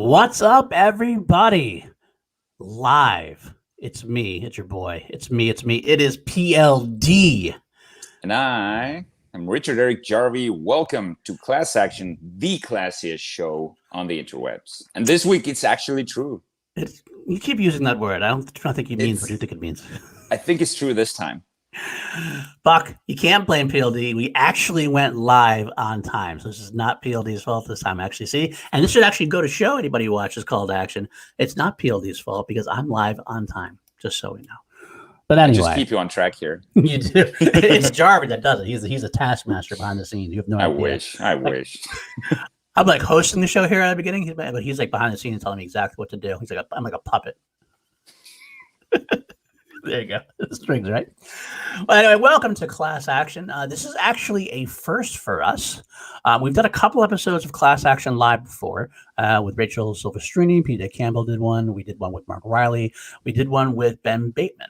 What's up, everybody? Live. It's me. It's your boy. It's me. It is PLD. And I am Richard Eric Jarvie. Welcome to Class Action, the classiest show on the interwebs. And this week, it's actually true. You keep using that word. I don't think it means what you think it means. I think it's true this time. Buck, you can't blame PLD. We actually went live on time. So this is not PLD's fault this time, actually. See? And this should actually go to show anybody who watches Call to Action. It's not PLD's fault because I'm live on time, just so we know. But anyway. I just keep you on track here. You do. It's Jarvis that does it. He's a taskmaster behind the scenes. You have no idea. I wish. I'm like hosting the show here at the beginning, but he's like behind the scenes telling me exactly what to do. He's like, I'm like a puppet. There you go. Strings, right? Well, anyway, welcome to Class Action. This is actually a first for us. We've done a couple episodes of Class Action live before with Rachel Silvestrini. Peter Campbell did one. We did one with Mark Riley. We did one with Ben Bateman.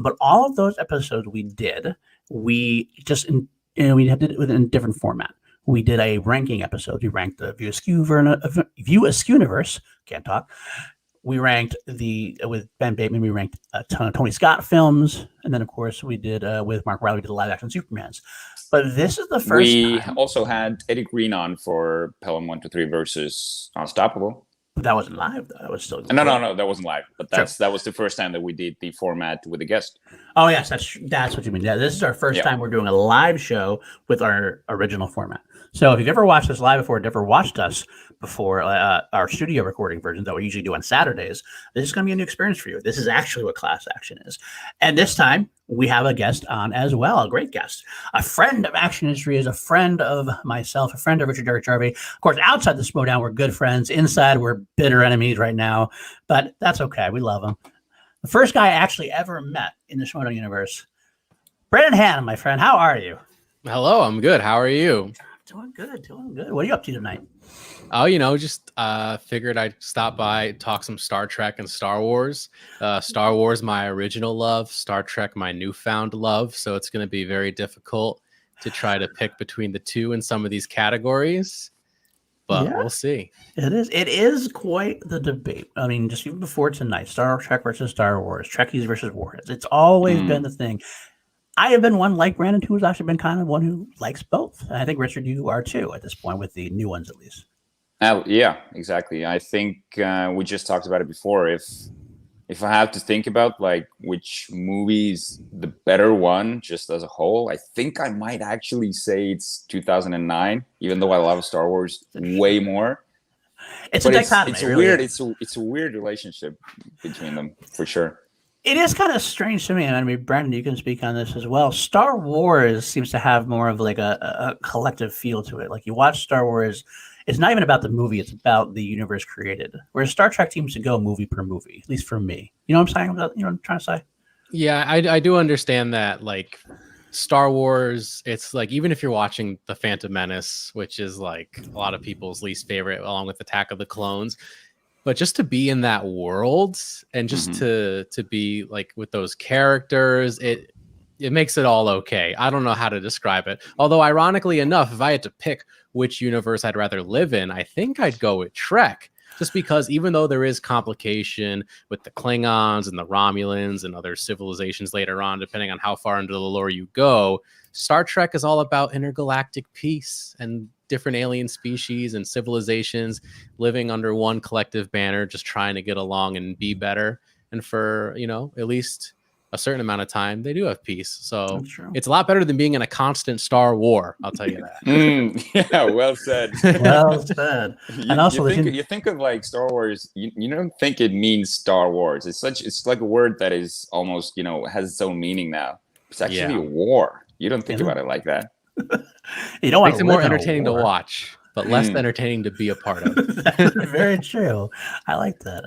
But all of those episodes we just did it within a different format. We did a ranking episode. We ranked the View Askew universe. Can't talk. We ranked with Ben Bateman, we ranked a ton of Tony Scott films. And then, of course, we did with Mark Riley, we did the live action Supermans. But this is the first time. Also had Eddie Green on for Pelham 123 versus Unstoppable. But that wasn't live, though. That was still. No, that wasn't live. But that was the first time that we did the format with a guest. Oh, yes, that's what you mean. Yeah, this is our first time we're doing a live show with our original format. So if you've ever watched us live before, never watched us before, our studio recording versions that we usually do on Saturdays, this is going to be a new experience for you. This is actually what Class Action is. And this time, we have a guest on as well, a great guest. A friend of Action Industry, is a friend of myself, a friend of Richard Eric Jarvie. Of course, outside the Schmodown, we're good friends. Inside, we're bitter enemies right now. But that's okay. We love him. The first guy I actually ever met in the Schmodown universe, Brandon Hanna, my friend. How are you? Hello, I'm good. How are you? Doing good. What are you up to tonight? Oh, just figured I'd stop by, talk some Star Trek and Star Wars. Star Wars, my original love. Star Trek, my newfound love. So it's going to be very difficult to try to pick between the two in some of these categories. But we'll see. It is quite the debate. I mean, just even before tonight, Star Trek versus Star Wars, Trekkies versus Warheads. It's always been the thing. I have been one like Brandon who has actually been kind of one who likes both. And I think, Richard, you are too at this point with the new ones, at least. Yeah, exactly. I think we just talked about it before. If I have to think about like which movie is the better one just as a whole, I think I might actually say it's 2009, even though I love Star Wars way more. It's a dichotomy. It's weird. It's a weird relationship between them for sure. It is kind of strange to me. I mean, Brandon, you can speak on this as well. Star Wars seems to have more of like a collective feel to it. Like you watch Star Wars, it's not even about the movie; it's about the universe created. Whereas Star Trek seems to go movie per movie, at least for me. You know what I'm saying? You know what I'm trying to say? Yeah, I do understand that. Like Star Wars, it's like even if you're watching The Phantom Menace, which is like a lot of people's least favorite, along with Attack of the Clones. But just to be in that world and just to be like with those characters, it makes it all okay. I don't know how to describe it. Although ironically enough, if I had to pick which universe I'd rather live in, I think I'd go with Trek. Just because even though there is complication with the Klingons and the Romulans and other civilizations later on, depending on how far into the lore you go, Star Trek is all about intergalactic peace and different alien species and civilizations living under one collective banner, just trying to get along and be better. And for, at least a certain amount of time, they do have peace. So it's a lot better than being in a constant Star War. I'll tell you that. Yeah, well said. Well said. And also, you think of like Star Wars. You don't think it means Star Wars. It's like a word that is almost has its own meaning now. It's actually a war. You don't think about it like that. You don't want makes it more entertaining to watch, but less entertaining to be a part of. That's very true. I like that.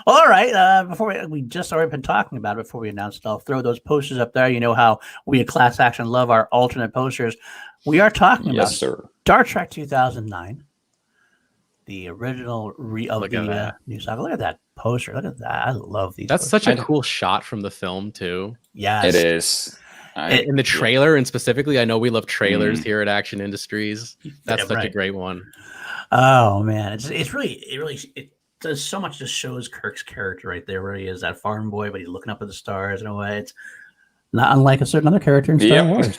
Well, all right. Before we just already been talking about it before we announced it, I'll throw those posters up there. You know how we at Class Action love our alternate posters. We are talking about Star Trek 2009, the original of the new saga. Look at that poster. Look at that. I love these. That's such a cool shot from the film too. Yes, it is. In the trailer, and specifically, I know we love trailers here at Action Industries. That's such a great one. Oh man, it does so much. Just shows Kirk's character right there, where he is that farm boy, but he's looking up at the stars in a way. It's not unlike a certain other character in Star Wars.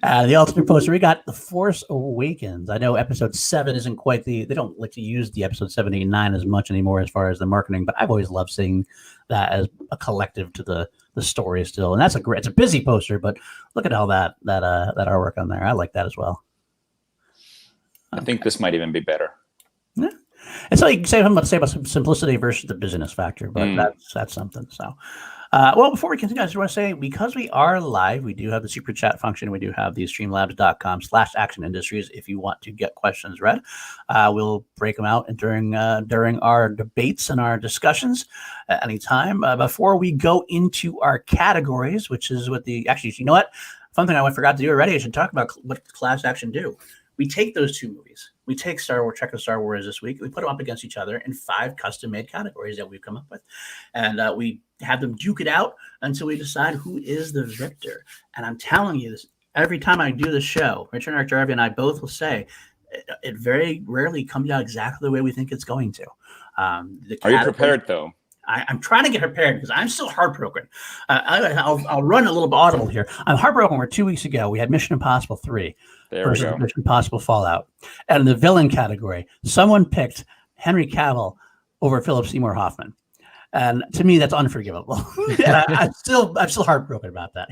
The alternate poster, we got The Force Awakens. I know episode 7 isn't quite they don't like to use the episode 7, 8, and 9 as much anymore as far as the marketing, but I've always loved seeing that as a collective to the story still. And it's a busy poster, but look at all that artwork on there. I like that as well. I think this might even be better. Yeah. It's like say about simplicity versus the business factor, but that's something. So, well, before we continue, I just want to say, because we are live, we do have the super chat function. We do have the streamlabs.com/Action Industries if you want to get questions read. We'll break them out during our debates and our discussions at any time. Before we go into our categories, which is what actually, you know what? Fun thing I forgot to do already. I should talk about what Class Action do. We take those two movies. We take Trek and Star Wars this week. We put them up against each other in 5 custom-made categories that we've come up with. And we have them duke it out until we decide who is the victor. And I'm telling you this, every time I do the show, Richard and Eric Jarvie and I both will say, it very rarely comes out exactly the way we think it's going to. Are you prepared, though? I'm trying to get prepared because I'm still heartbroken. I'll run a little bit audible here. I'm heartbroken where 2 weeks ago we had Mission Impossible 3 versus Mission Impossible Fallout. And in the villain category, someone picked Henry Cavill over Philip Seymour Hoffman. And to me, that's unforgivable. I'm still heartbroken about that.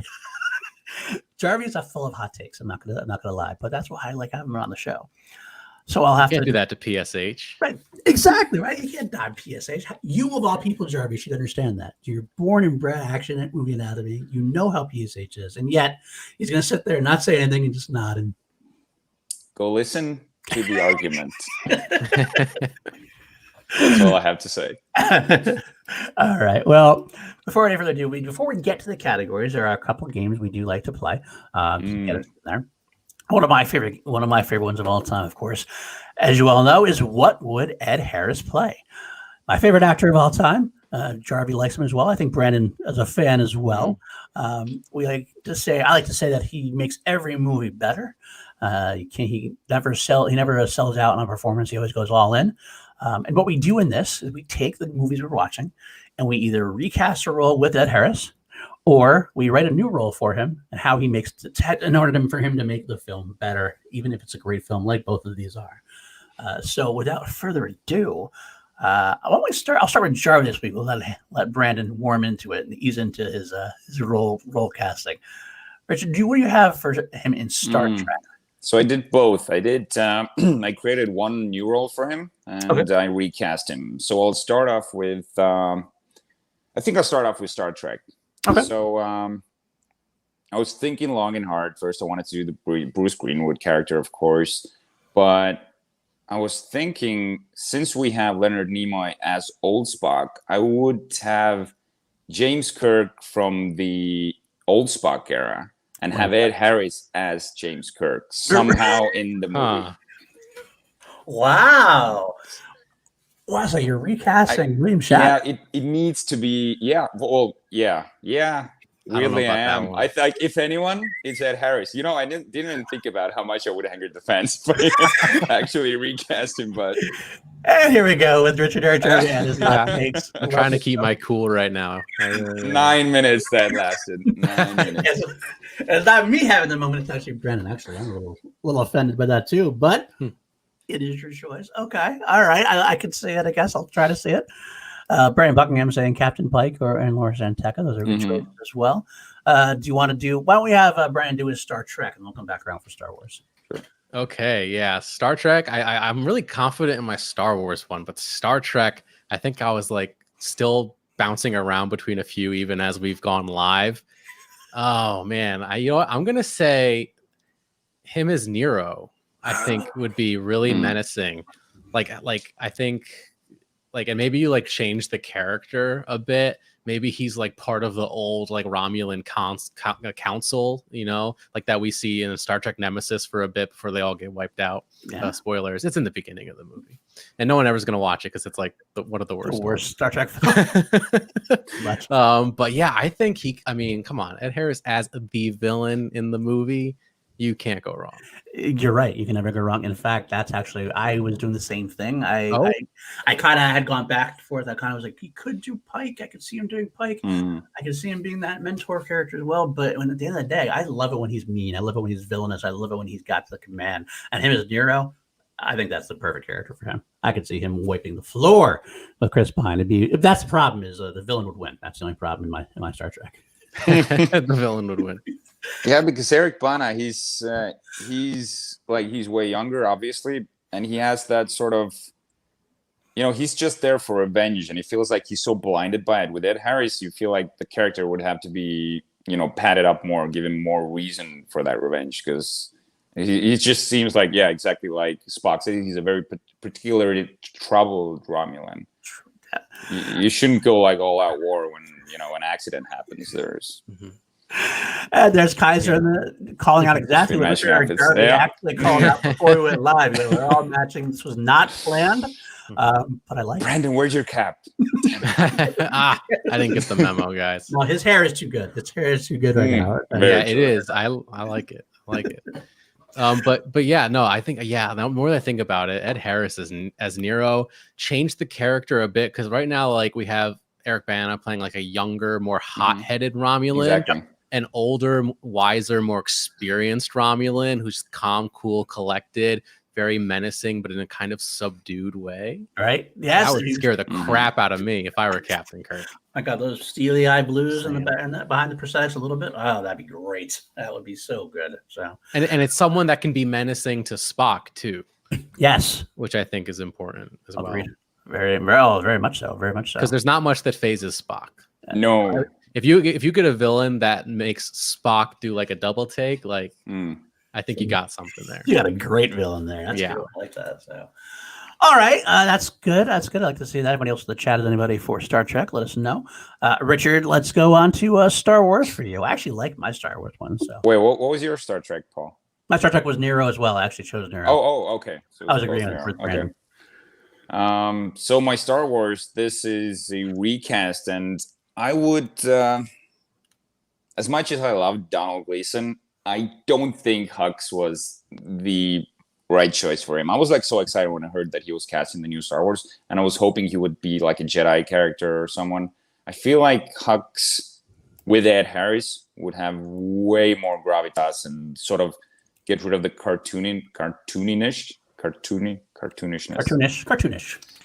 Jarvie's full of hot takes. I'm not gonna lie, but that's why I like having him on the show. So I'll have to do that to PSH. Right. Exactly. Right. You can't die PSH. You of all people, Jarvie, should understand that. You're born and bred action at movie anatomy. You know how PSH is. And yet he's going to sit there and not say anything and just nod. And go listen to the argument. That's all I have to say. All right. Well, before any further ado, before we get to the categories, there are a couple of games we do like to play. To get us there. One of my favorite ones of all time, of course, as you all know, is what would Ed Harris play? My favorite actor of all time. Jarvie likes him as well. I think Brandon is a fan as well. I like to say that he makes every movie better. He never sells out on a performance. He always goes all in. And what we do in this is we take the movies we're watching and we either recast a role with Ed Harris, or we write a new role for him and how he makes it in order for him to make the film better, even if it's a great film like both of these are. So without further ado, I'll start with Jarvie this week. We'll let Brandon warm into it and ease into his role casting. Richard, what do you have for him in Star Trek? So I did both. I created one new role for him and I recast him. So I'll start off with Star Trek. Okay. So I was thinking long and hard. First, I wanted to do the Bruce Greenwood character, of course. But I was thinking, since we have Leonard Nimoy as Old Spock, I would have James Kirk from the Old Spock era and have Ed Harris as James Kirk somehow in the movie. Wow. Wow, so you're recasting William Shatner. Yeah, it needs to be. Yeah, well, yeah. Really, I am. I think if anyone, it's Ed Harris. You know, I didn't even think about how much I would anger the fans by actually recast him. But and here we go with Richard Archer. I'm trying to keep my cool right now. 9 minutes that lasted. 9 minutes. It's not me having the moment. It's actually Brandon. Actually, I'm a little offended by that too. But it is your choice. Okay. All right. I could see it, I guess. I'll try to see it. Brandon Buckingham saying Captain Pike and Laura Santeca. Those are good choices as well. Do you want to why don't we have Brandon do his Star Trek and we'll come back around for Star Wars. Sure. Okay. Yeah. Star Trek. I'm really confident in my Star Wars one, but Star Trek, I think I was still bouncing around between a few, even as we've gone live. Oh man. I'm going to say him as Nero. I think would be really menacing. I think like, and maybe you like change the character a bit. Maybe he's like part of the old like Romulan council, you know, like that we see in Star Trek Nemesis for a bit before they all get wiped out. Yeah. Spoilers. It's in the beginning of the movie, and no one ever's gonna watch it because it's like one of the worst. The worst Star Trek film. But yeah, I think I mean, come on, Ed Harris as the villain in the movie, you can't go wrong. You're right. You can never go wrong. In fact, that's actually, I was doing the same thing. I kind of had gone back and forth. I kind of was like, he could do Pike. I could see him doing Pike. I could see him being that mentor character as well. But at the end of the day, I love it when he's mean. I love it when he's villainous. I love it when he's got the command. And him as Nero, I think that's the perfect character for him. I could see him wiping the floor with Chris Pine. If that's the problem, is the villain would win. That's the only problem in my Star Trek. The villain would win. Yeah, because Eric Bana, he's way younger, obviously, and he has that sort of, you know, he's just there for revenge, and he feels like he's so blinded by it. With Ed Harris, you feel like the character would have to be, you know, padded up more, give him more reason for that revenge, because he just seems like, yeah, exactly like Spock said, he's a very particularly troubled Romulan. You shouldn't go like all out war when, you know, an accident happens. There's Kaiser calling out exactly what Eric Darby actually called out before we went live. We were all matching. This was not planned, but I like Brandon, where's your cap? I didn't get the memo, guys. No, his hair is too good. His hair is too good right now. Yeah, it is. I like it. I like it. But yeah, no, I think, yeah, the more I think about it, Ed Harris as Nero changed the character a bit, because right now, like, we have Eric Bana playing like a younger, more hot-headed Romulan, exactly. An older, wiser, more experienced Romulan who's calm, cool, collected, very menacing, but in a kind of subdued way. Right? Yes, that would scare the crap out of me if I were Captain Kirk. I got those steely eye blues in the back and behind the prosthetics a little bit. Oh, that'd be great. That would be so good. So, and it's someone that can be menacing to Spock too. Yes, which I think is important as well. Very much so. Very much so. Because there's not much that phases Spock. No. If you get a villain that makes Spock do like a double take, like I think you got something there. You got a great villain there. That's cool. I like that. So, all right, that's good. That's good. I like to see that. Anybody else in the chat? Is anybody for Star Trek? Let us know. Richard, let's go on to Star Wars for you. I actually like my Star Wars one. So wait, what was your Star Trek, Paul? My Star Trek was Nero as well. I actually chose Nero. Oh, okay. So I was agreeing with Brandon. Okay. So my Star Wars, this is a recast, and I would, as much as I love Donald Gleason, I don't think Hux was the right choice for him. I was like so excited when I heard that he was casting the new Star Wars, and I was hoping he would be like a Jedi character or someone. I feel like Hux with Ed Harris would have way more gravitas and sort of get rid of the cartoonishness.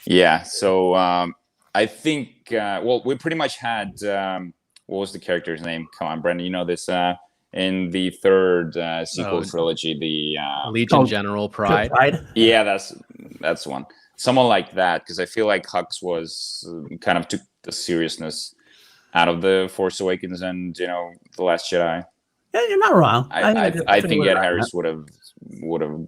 Yeah. So I think we pretty much had what was the character's name? Come on, Brandon, you know this. In the third sequel trilogy, the Legion General Pride. Yeah, that's one. Someone like that, because I feel like Hux was kind of took the seriousness out of the Force Awakens and The Last Jedi. Yeah, you're not wrong. I think Ed Harris would have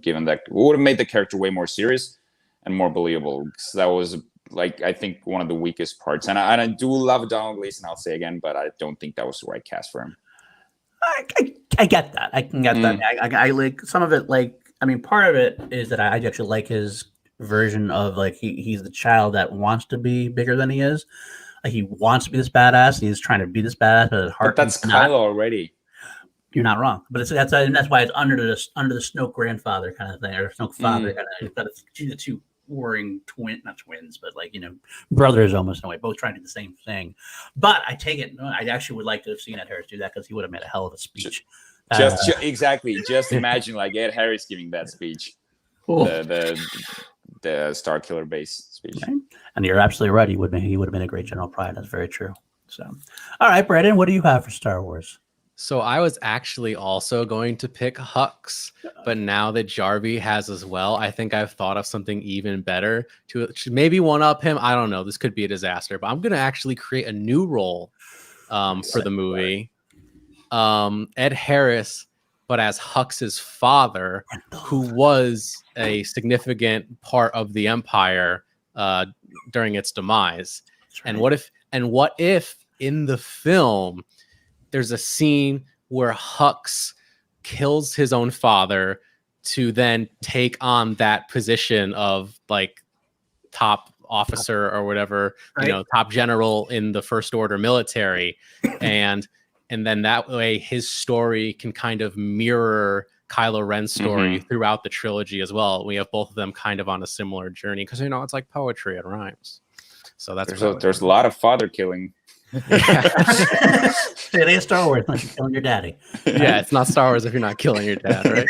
given that, would have made the character way more serious and more believable. Because that was like, I think, one of the weakest parts. And I do love Donald Gleason, I'll say again, but I don't think that was the right cast for him. I get that. I can get that. I like some of it. Like, I mean, part of it is that I actually like his version of like he's the child that wants to be bigger than he is. Like, he wants to be this badass. And he's trying to be this badass, but at heart, that's Kylo already. You're not wrong, but that's why it's under the Snoke grandfather kind of thing, or Snoke father kind of. But it's the two warring not twins, but like brothers almost in a way, both trying to do the same thing. But I take it. I actually would like to have seen Ed Harris do that, because he would have made a hell of a speech. Exactly. Just imagine like Ed Harris giving that speech, the Star Killer base speech. Okay. And you're absolutely right. He would have been a great General Pride. That's very true. So, all right, Brandon, what do you have for Star Wars? So I was actually also going to pick Hux, but now that Jarvie has as well, I think I've thought of something even better to maybe one up him. I don't know. This could be a disaster, but I'm going to actually create a new role for the movie. Ed Harris, but as Hux's father, who was a significant part of the Empire during its demise. Right. And what if in the film there's a scene where Hux kills his own father to then take on that position of like top officer or whatever, right. Top general in the First Order military, and then that way his story can kind of mirror Kylo Ren's story throughout the trilogy as well. We have both of them kind of on a similar journey because it's like poetry, it rhymes. So that's there's a lot of father killing. It ain't Star Wars unless you're killing your daddy. Yeah, it's not Star Wars if you're not killing your dad, right?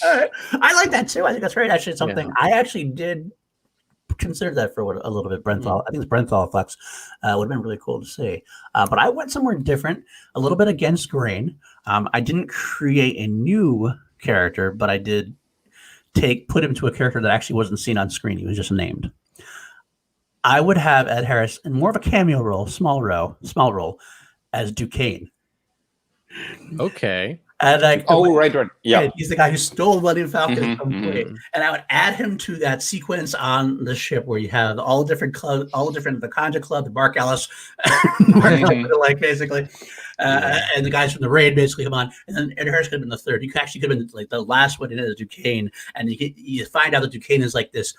All right. I like that too. I think that's great. Actually, something I actually did consider that for a little bit. Brenthal, I think it's Brenthal Flex would have been really cool to see. But I went somewhere different, a little bit against grain. I didn't create a new character, but I did put him to a character that actually wasn't seen on screen. He was just named. I would have Ed Harris in more of a cameo role, small role, as Duquesne. Okay. And right. Yeah. He's the guy who stole Millennium Falcon and I would add him to that sequence on the ship where you have all different clubs, the Conja Club, the Bark Ellis, like basically, and the guys from the raid basically come on, and then Ed Harris could have been the third. You actually could have been like the last one in as Duquesne, and you find out that Duquesne is like this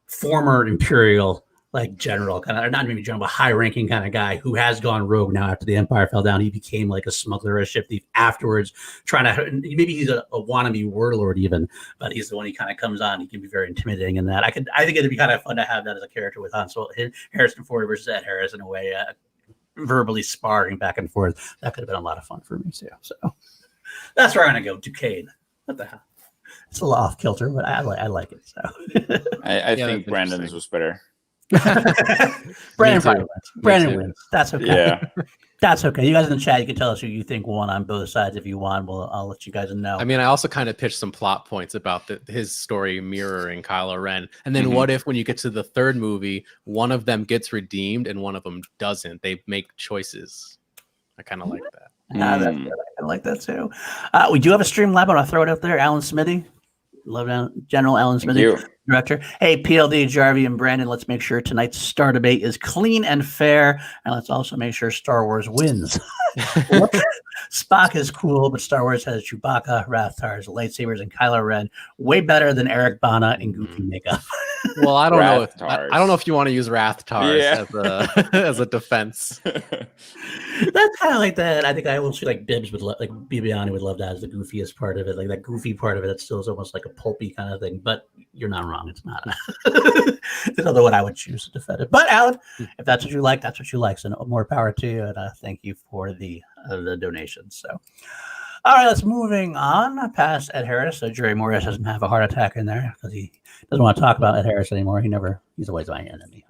former Imperial like general, kind of, or not maybe general, but high-ranking kind of guy who has gone rogue now after the Empire fell down. He became like a smuggler, a ship thief afterwards, trying to, maybe he's a wannabe warlord even, but he's the one he kind of comes on. He can be very intimidating in that. I think it'd be kind of fun to have that as a character with Han Solo, Harrison Ford versus Ed Harris in a way, verbally sparring back and forth. That could have been a lot of fun for me too. So that's where I'm going to go. Duquesne. What the hell? It's a little off kilter, but I like it. So I think Brandon's was better. Brandon wins. That's okay. Yeah. That's okay. You guys in the chat, you can tell us who you think won on both sides. If you won, I'll let you guys know. I mean, I also kind of pitched some plot points about his story mirroring Kylo Ren. And then what if when you get to the third movie, one of them gets redeemed and one of them doesn't? They make choices. I kind of like that. That's good. I like that too. We do have a stream lab. I'll throw it up there. Alan Smithy. Love General Alan Smithy. Director. Hey, PLD, Jarvie, and Brandon, let's make sure tonight's Star Debate is clean and fair, and let's also make sure Star Wars wins. Spock is cool, but Star Wars has Chewbacca, Rathtars, lightsabers, and Kylo Ren way better than Eric Bana in goofy makeup. Well, I don't know. I don't know if you want to use Rathtars as a defense. That's kind of like that. I think I will see like Bibbs would like Bibiani would love that as the goofiest part of it, like that goofy part of it. That still is almost like a pulpy kind of thing, but you're not wrong. It's not. It's another one I would choose to defend it. But Alan, if that's what you like, that's what you like. So more power to you, and thank you for the donations. So, all right, let's moving on past Ed Harris. So Jerry Morris doesn't have a heart attack in there because he doesn't want to talk about Ed Harris anymore. He's always my enemy.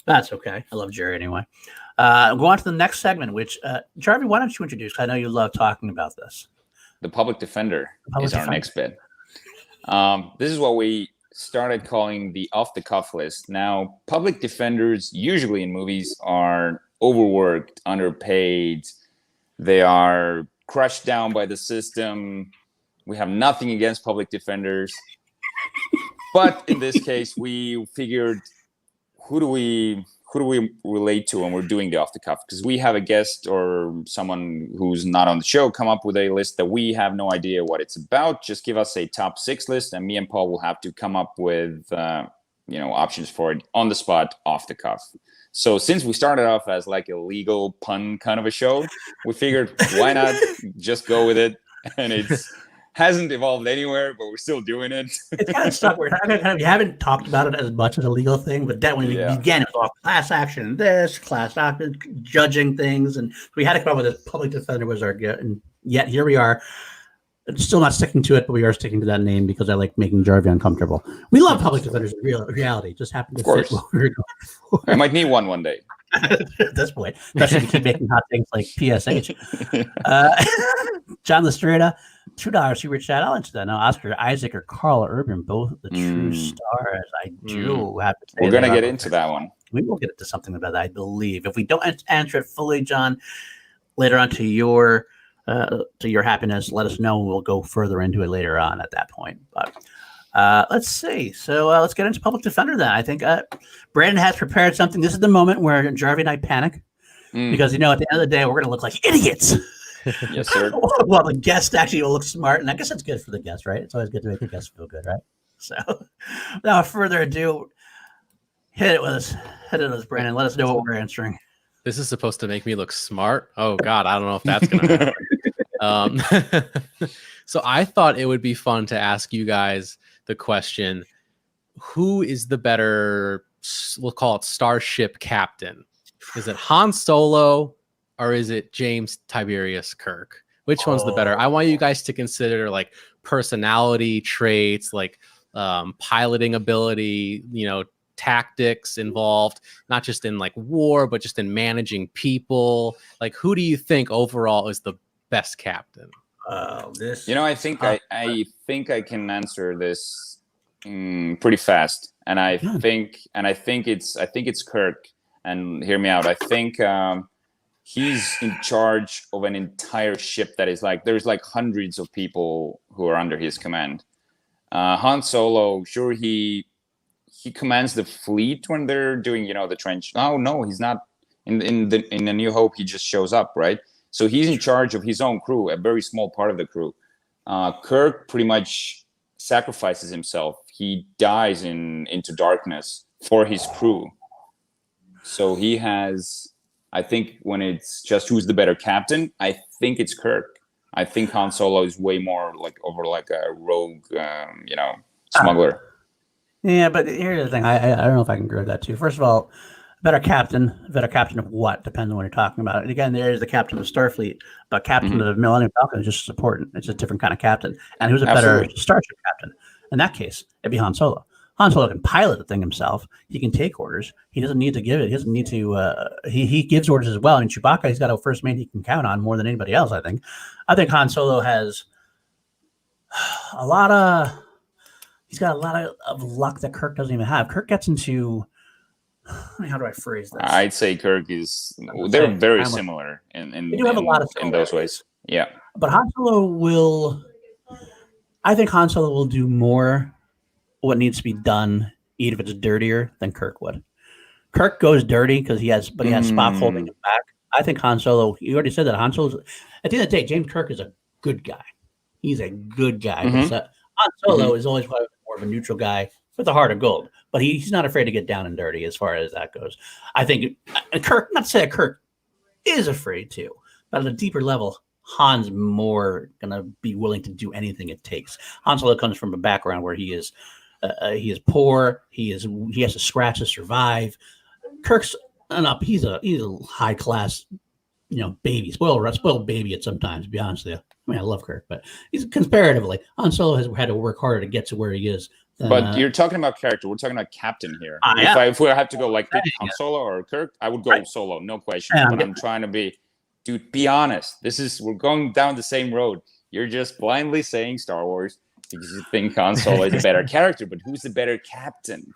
That's okay. I love Jerry anyway. Go on to the next segment, which Jarvie, why don't you introduce? I know you love talking about this. The Public Defender is our next bit. This is what we started calling the off-the-cuff list. Now, public defenders usually in movies are overworked, underpaid. They are crushed down by the system. We have nothing against public defenders. But in this case, we figured, who do we relate to when we're doing the off the cuff? Because we have a guest or someone who's not on the show come up with a list that we have no idea what it's about. Just give us a top 6 list, and me and Paul will have to come up with options for it on the spot, off the cuff. So since we started off as like a legal pun kind of a show, we figured why not just go with it, and it's hasn't evolved anywhere, but we're still doing it. It's kind of stuck. We haven't talked about it as much as a legal thing, but then when we began, it was all class action, class action, judging things, and we had to come up with a public defender was our get, and yet here we are. It's still not sticking to it, but we are sticking to that name because I like making Jarvie uncomfortable. We love public defenders in reality. Just happen to fit what we were going for. I might need one day. At this point, especially if you keep making hot things like PSH. John Lestrada, $2 super chat. I'll answer that now. Oscar Isaac or Carl Urban, both the true stars. I do have to say we're going to get into that one. We will get into something about that, I believe. If we don't answer it fully, John, later on to your happiness, let us know. We'll go further into it later on at that point. But Let's see. So let's get into Public Defender then. I think Brandon has prepared something. This is the moment where Jarvie and I panic because, at the end of the day, we're going to look like idiots. Yes, sir. Well, the guest actually will look smart, and I guess that's good for the guest, right? It's always good to make the guest feel good, right? So without further ado, hit it with us, Brandon. Let us know what we're answering. This is supposed to make me look smart. Oh God, I don't know if that's gonna happen. So I thought it would be fun to ask you guys the question: who is the better? We'll call it starship captain. Is it Han Solo or is it James Tiberius Kirk? Which one's the better? I want you guys to consider like personality traits, like piloting ability, tactics involved, not just in like war, but just in managing people. Like, who do you think overall is the best captain? I think I can answer this pretty fast, and I think it's Kirk. And hear me out. I think he's in charge of an entire ship that is like there's like hundreds of people who are under his command. Han Solo, sure, he commands the fleet when they're doing the trench. No, he's not. In A New Hope, he just shows up, right? So he's in charge of his own crew, a very small part of the crew. Kirk pretty much sacrifices himself. He dies into darkness for his crew. So he has, I think, when it's just who's the better captain, I think it's Kirk. I think Han Solo is way more like a rogue, smuggler. Yeah, but here's the thing. I don't know if I can agree with that too. First of all, better captain of what? Depends on what you're talking about. And again, there is the captain of Starfleet, but captain of the Millennium Falcon is just as important. It's a different kind of captain. And who's a better starship captain? In that case, it'd be Han Solo. Han Solo can pilot the thing himself. He can take orders. He doesn't need to give it. He doesn't need to. He gives orders as well. I mean, Chewbacca, he's got a first mate he can count on more than anybody else. I think Han Solo has a lot of. He's got a lot of luck that Kirk doesn't even have. Kirk gets into. How do I phrase this? I'd say Kirk is. They're very similar in they do have a lot of in those ways. Yeah, but Han Solo will. I think Han Solo will do more what needs to be done, even if it's dirtier, than Kirk would. Kirk goes dirty because he has Spock holding him back. I think Han Solo. You already said that Han Solo's. At the end of the day, James Kirk is a good guy. He's a good guy. Han Solo is always more of a neutral guy with a heart of gold, but he's not afraid to get down and dirty as far as that goes. I think Kirk. Not to say that Kirk is afraid to, but at a deeper level, Han's more gonna be willing to do anything it takes. Han Solo comes from a background where he is poor. He has to scratch to survive. Kirk's up. He's a high class, baby, spoiled baby at sometimes. To be honest with you, I mean, I love Kirk, but he's comparatively. Han Solo has had to work harder to get to where he is. But you're talking about character. We're talking about captain here. If we have to go like Han Solo or Kirk, I would go Solo, no question. But I'm trying to be honest. We're going down the same road. You're just blindly saying Star Wars because you think Han Solo is a better character, but who's the better captain?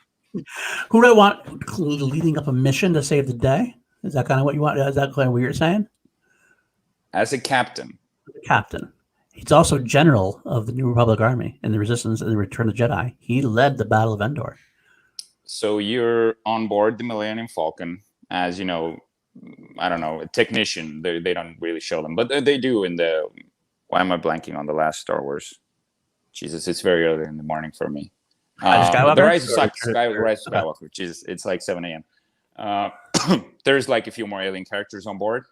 Who do I want leading up a mission to save the day? Is that kind of what you want? Is that kind of what you're saying? As a captain. Captain. He's also general of the New Republic Army in the Resistance and the Return of the Jedi. He led the Battle of Endor. So you're on board the Millennium Falcon as, I don't know, a technician. They don't really show them, but they do in the... Why am I blanking on the last Star Wars? Jesus, it's very early in the morning for me. The Rise of Skywalker. Jesus, it's like 7 a.m. There's like a few more alien characters on board,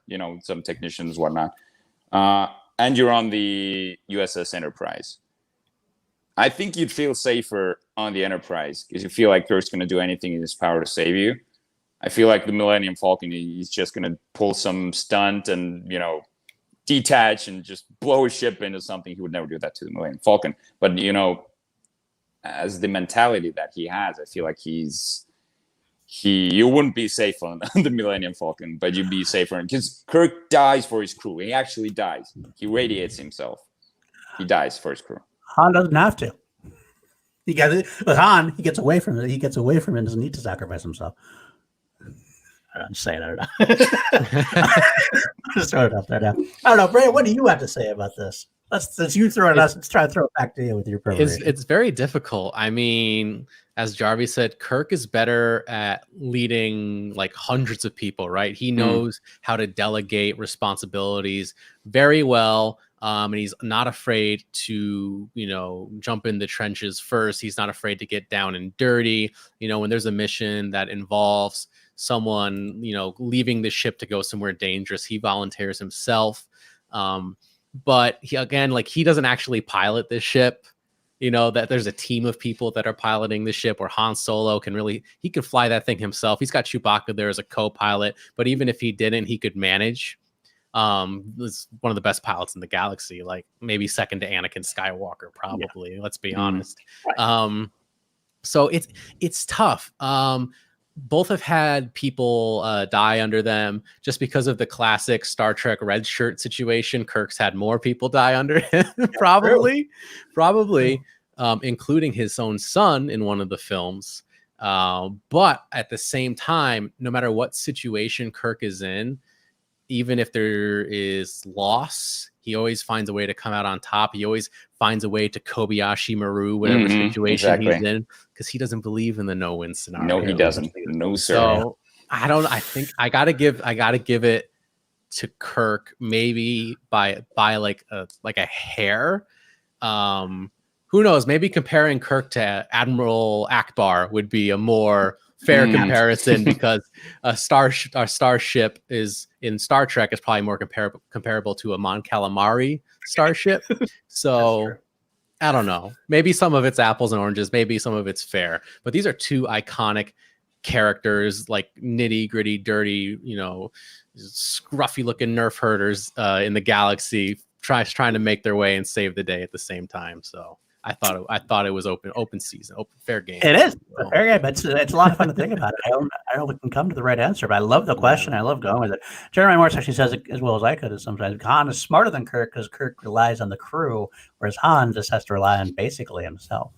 some technicians, whatnot. And you're on the USS Enterprise. I think you'd feel safer on the Enterprise because you feel like Kirk's going to do anything in his power to save you. I feel like the Millennium Falcon, he's just going to pull some stunt and, detach and just blow his ship into something. He would never do that to the Millennium Falcon. But, as the mentality that he has, I feel like you wouldn't be safe on the Millennium Falcon, but you'd be safer because Kirk dies for his crew. He actually dies. He radiates himself. He dies for his crew. Han doesn't have to. But Han, he gets away from it. He gets away from it and doesn't need to sacrifice himself. I'm just saying, I don't know. Just throw it up there now. I don't know, Brandon, what do you have to say about this? Let's you throw it at us. Let's try to throw it back to you with your preparation. It's very difficult. I mean, as Jarvis said, Kirk is better at leading like hundreds of people, right? He knows how to delegate responsibilities very well. And he's not afraid to, jump in the trenches first. He's not afraid to get down and dirty. When there's a mission that involves someone, leaving the ship to go somewhere dangerous, he volunteers himself. But he doesn't actually pilot this ship. That there's a team of people that are piloting the ship, or Han Solo he could fly that thing himself. He's got Chewbacca there as a co-pilot, but even if he didn't, he could manage. Is one of the best pilots in the galaxy, like maybe second to Anakin Skywalker, probably. Let's be honest. So it's tough. Both have had people die under them just because of the classic Star Trek red shirt situation. Kirk's had more people die under him, probably, including his own son in one of the films. But at the same time, no matter what situation Kirk is in, even if there is loss, he always finds a way to come out on top. He always finds a way to Kobayashi Maru whatever situation he's in, because he doesn't believe in the no-win scenario. No, he doesn't. No, sir. So I think I gotta give it to Kirk, maybe by like a hair. Who knows? Maybe comparing Kirk to Admiral Akbar would be a more fair comparison, because our starship is in Star Trek is probably more comparable to a Mon Calamari starship. So I don't know. Maybe some of it's apples and oranges. Maybe some of it's fair. But these are two iconic characters, like nitty gritty, dirty, scruffy looking nerf herders in the galaxy, trying to make their way and save the day at the same time. So I thought it was open season, fair game. It is a fair game, but it's a lot of fun to think about it. I don't know if we can come to the right answer, but I love the question. I love going with it. Jeremy Morris actually says it as well as I could. Sometimes Han is smarter than Kirk because Kirk relies on the crew, whereas Han just has to rely on basically himself.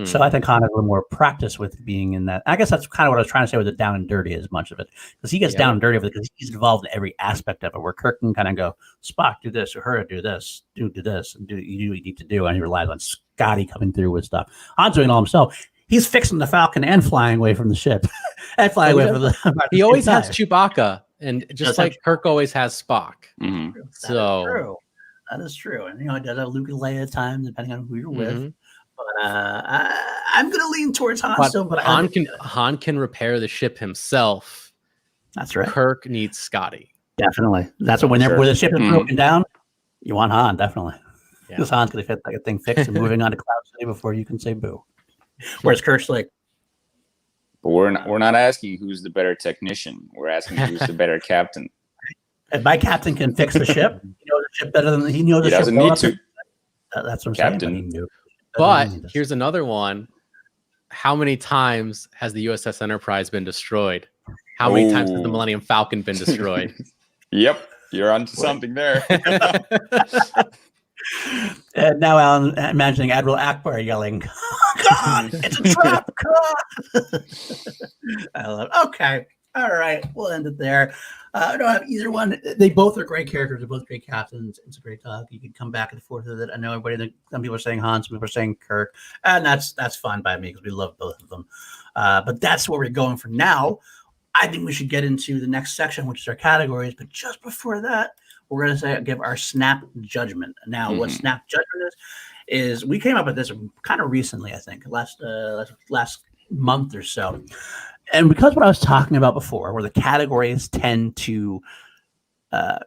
So I think Han has a little more practice with being in that. I guess that's kind of what I was trying to say with the down and dirty as much of it, because he gets down and dirty with it because he's involved in every aspect of it, where Kirk can kind of go, Spock, do this, or her, do this, do this, and do what you need to do, and he relies on Scotty coming through with stuff. Han's doing it all himself. He's fixing the Falcon and flying away from the ship, and flying away from the. He always has Chewbacca, and just like Kirk always has Spock. So that is true, and it does have Luke and Leia at times, depending on who you're with. But I'm going to lean towards Han still. But Han can repair the ship himself. That's right. Kirk needs Scotty. Definitely. That's what when the ship is broken down, you want Han, definitely. Because Han's going to get that thing fixed and moving on to Cloud City before you can say boo. Whereas Kirk's like. But we're not asking who's the better technician. We're asking who's the better captain. If my captain can fix the ship, he knows the ship better than he knows the ship. He doesn't need to. That's what I'm Captain. saying. But here's another one. How many times has the USS Enterprise been destroyed? How many times has the Millennium Falcon been destroyed? Yep, you're onto something there. And now I'm imagining Admiral Akbar yelling, God, it's a trap! God! I love it. Okay. All right. We'll end it there. I don't have either one. They both are great characters. They're both great captains. It's a great talk. You can come back and forth with it. I know some people are saying Han, some people are saying Kirk, and that's fine by me because we love both of them. But that's what we're going for now. I think we should get into the next section, which is our categories. But just before that, we're going to give our snap judgment. Now, what snap judgment is we came up with this kind of recently, I think, last month or so. And because what I was talking about before, where the categories tend to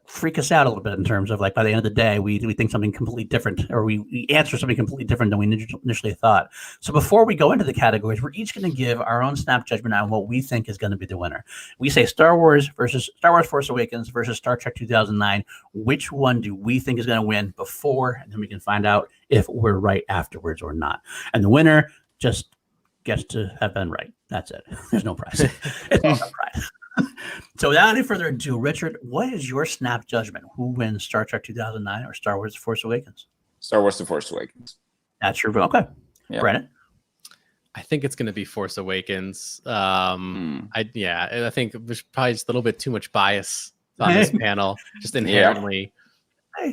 freak us out a little bit in terms of, like, by the end of the day, we think something completely different, or we answer something completely different than we initially thought. So before we go into the categories, we're each going to give our own snap judgment on what we think is going to be the winner. We say Star Wars Force Awakens versus Star Trek 2009. Which one do we think is going to win before, and then we can find out if we're right afterwards or not. And the winner just gets to have been right. That's it. There's no prize. It's all a prize. So without any further ado, Richard, what is your snap judgment? Who wins, Star Trek 2009 or Star Wars The Force Awakens? Star Wars The Force Awakens. That's your vote. Okay. Yeah. Brandon? I think it's going to be Force Awakens. I think there's probably just a little bit too much bias on this panel, just inherently.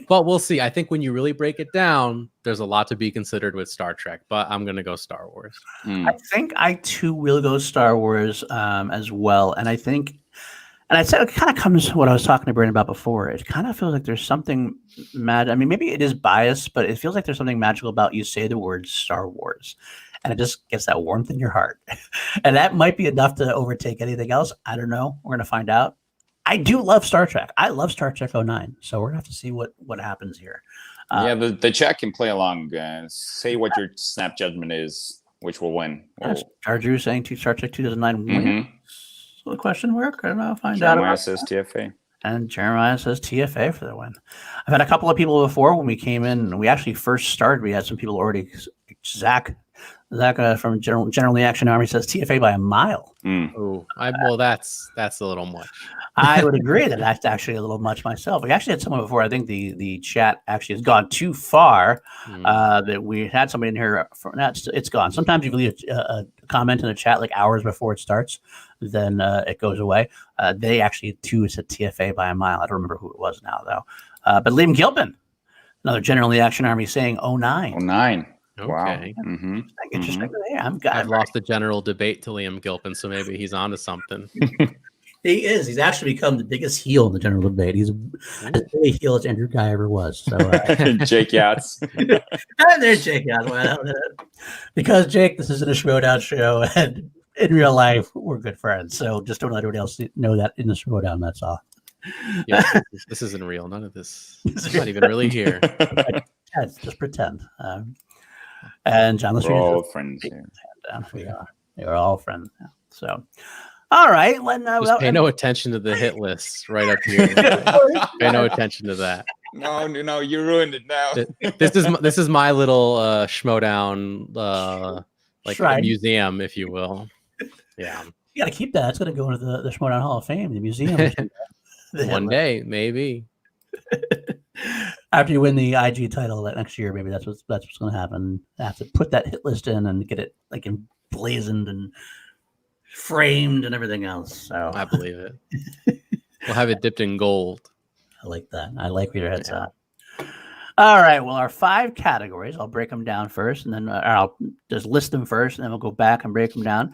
But we'll see. I think when you really break it down, there's a lot to be considered with Star Trek. But I'm gonna go Star Wars. I think I too will go Star Wars as well, and I think, and I said it kind of comes to what I was talking to Brandon about before. It kind of feels like there's something mad. I mean, maybe it is biased, but it feels like there's something magical about you say the word Star Wars, and it just gets that warmth in your heart, and that might be enough to overtake anything else. I don't know. We're gonna find out. I do love Star Trek. I love Star Trek 09. So we're gonna have to see what happens here. Yeah, the chat can play along. Say what your snap judgment is, which will win. Jar Drew saying Star Trek 2009 wins. Mm-hmm. So the question work. I don't know. Find Jeremiah out. says TFA. And Jeremiah says TFA for the win. I've had a couple of people before when we came in. And we actually first started. We had some people already. Zach from General Action Army says TFA by a mile. Oh, well, that's a little much. I would agree that that's actually a little much myself. We actually had someone before. I think the chat actually has gone too far. That we had somebody in here. It's gone. Sometimes you leave a comment in the chat like hours before it starts, then it goes away. They actually too said TFA by a mile. I don't remember who it was now though. But Liam Gilpin, another General Action Army, saying 09. 09. Okay. Wow. Interesting. Yeah, I've lost the general debate to Liam Gilpin, so maybe he's onto something. He is. He's actually become the biggest heel in the general debate. He's as big a heel as Andrew Guy ever was. So, Jake Yachts. There's Jake Yachts. Because Jake, this isn't a Schmodown show, and in real life, we're good friends. So just don't let everybody else know that in the Schmodown. That's all. Yeah, this isn't real. None of this. It's not even really here. Just pretend. And John, we're all friends. We are. We're all friends now. So, all right. Just pay no attention to the hit list right up here. Pay no attention to that. No, you ruined it now. This is my little Schmodown, like a museum, if you will. Yeah, you got to keep that. It's going to go into the Schmodown Hall of Fame, the museum. One day, maybe. After you win the IG title that next year, maybe that's what's going to happen. I have to put that hit list in and get it like emblazoned and framed and everything else. So I believe it. We'll have it dipped in gold. I like that. I like where your head's at. All right. Well, our 5 categories. I'll break them down first, and then I'll just list them first, and then we'll go back and break them down.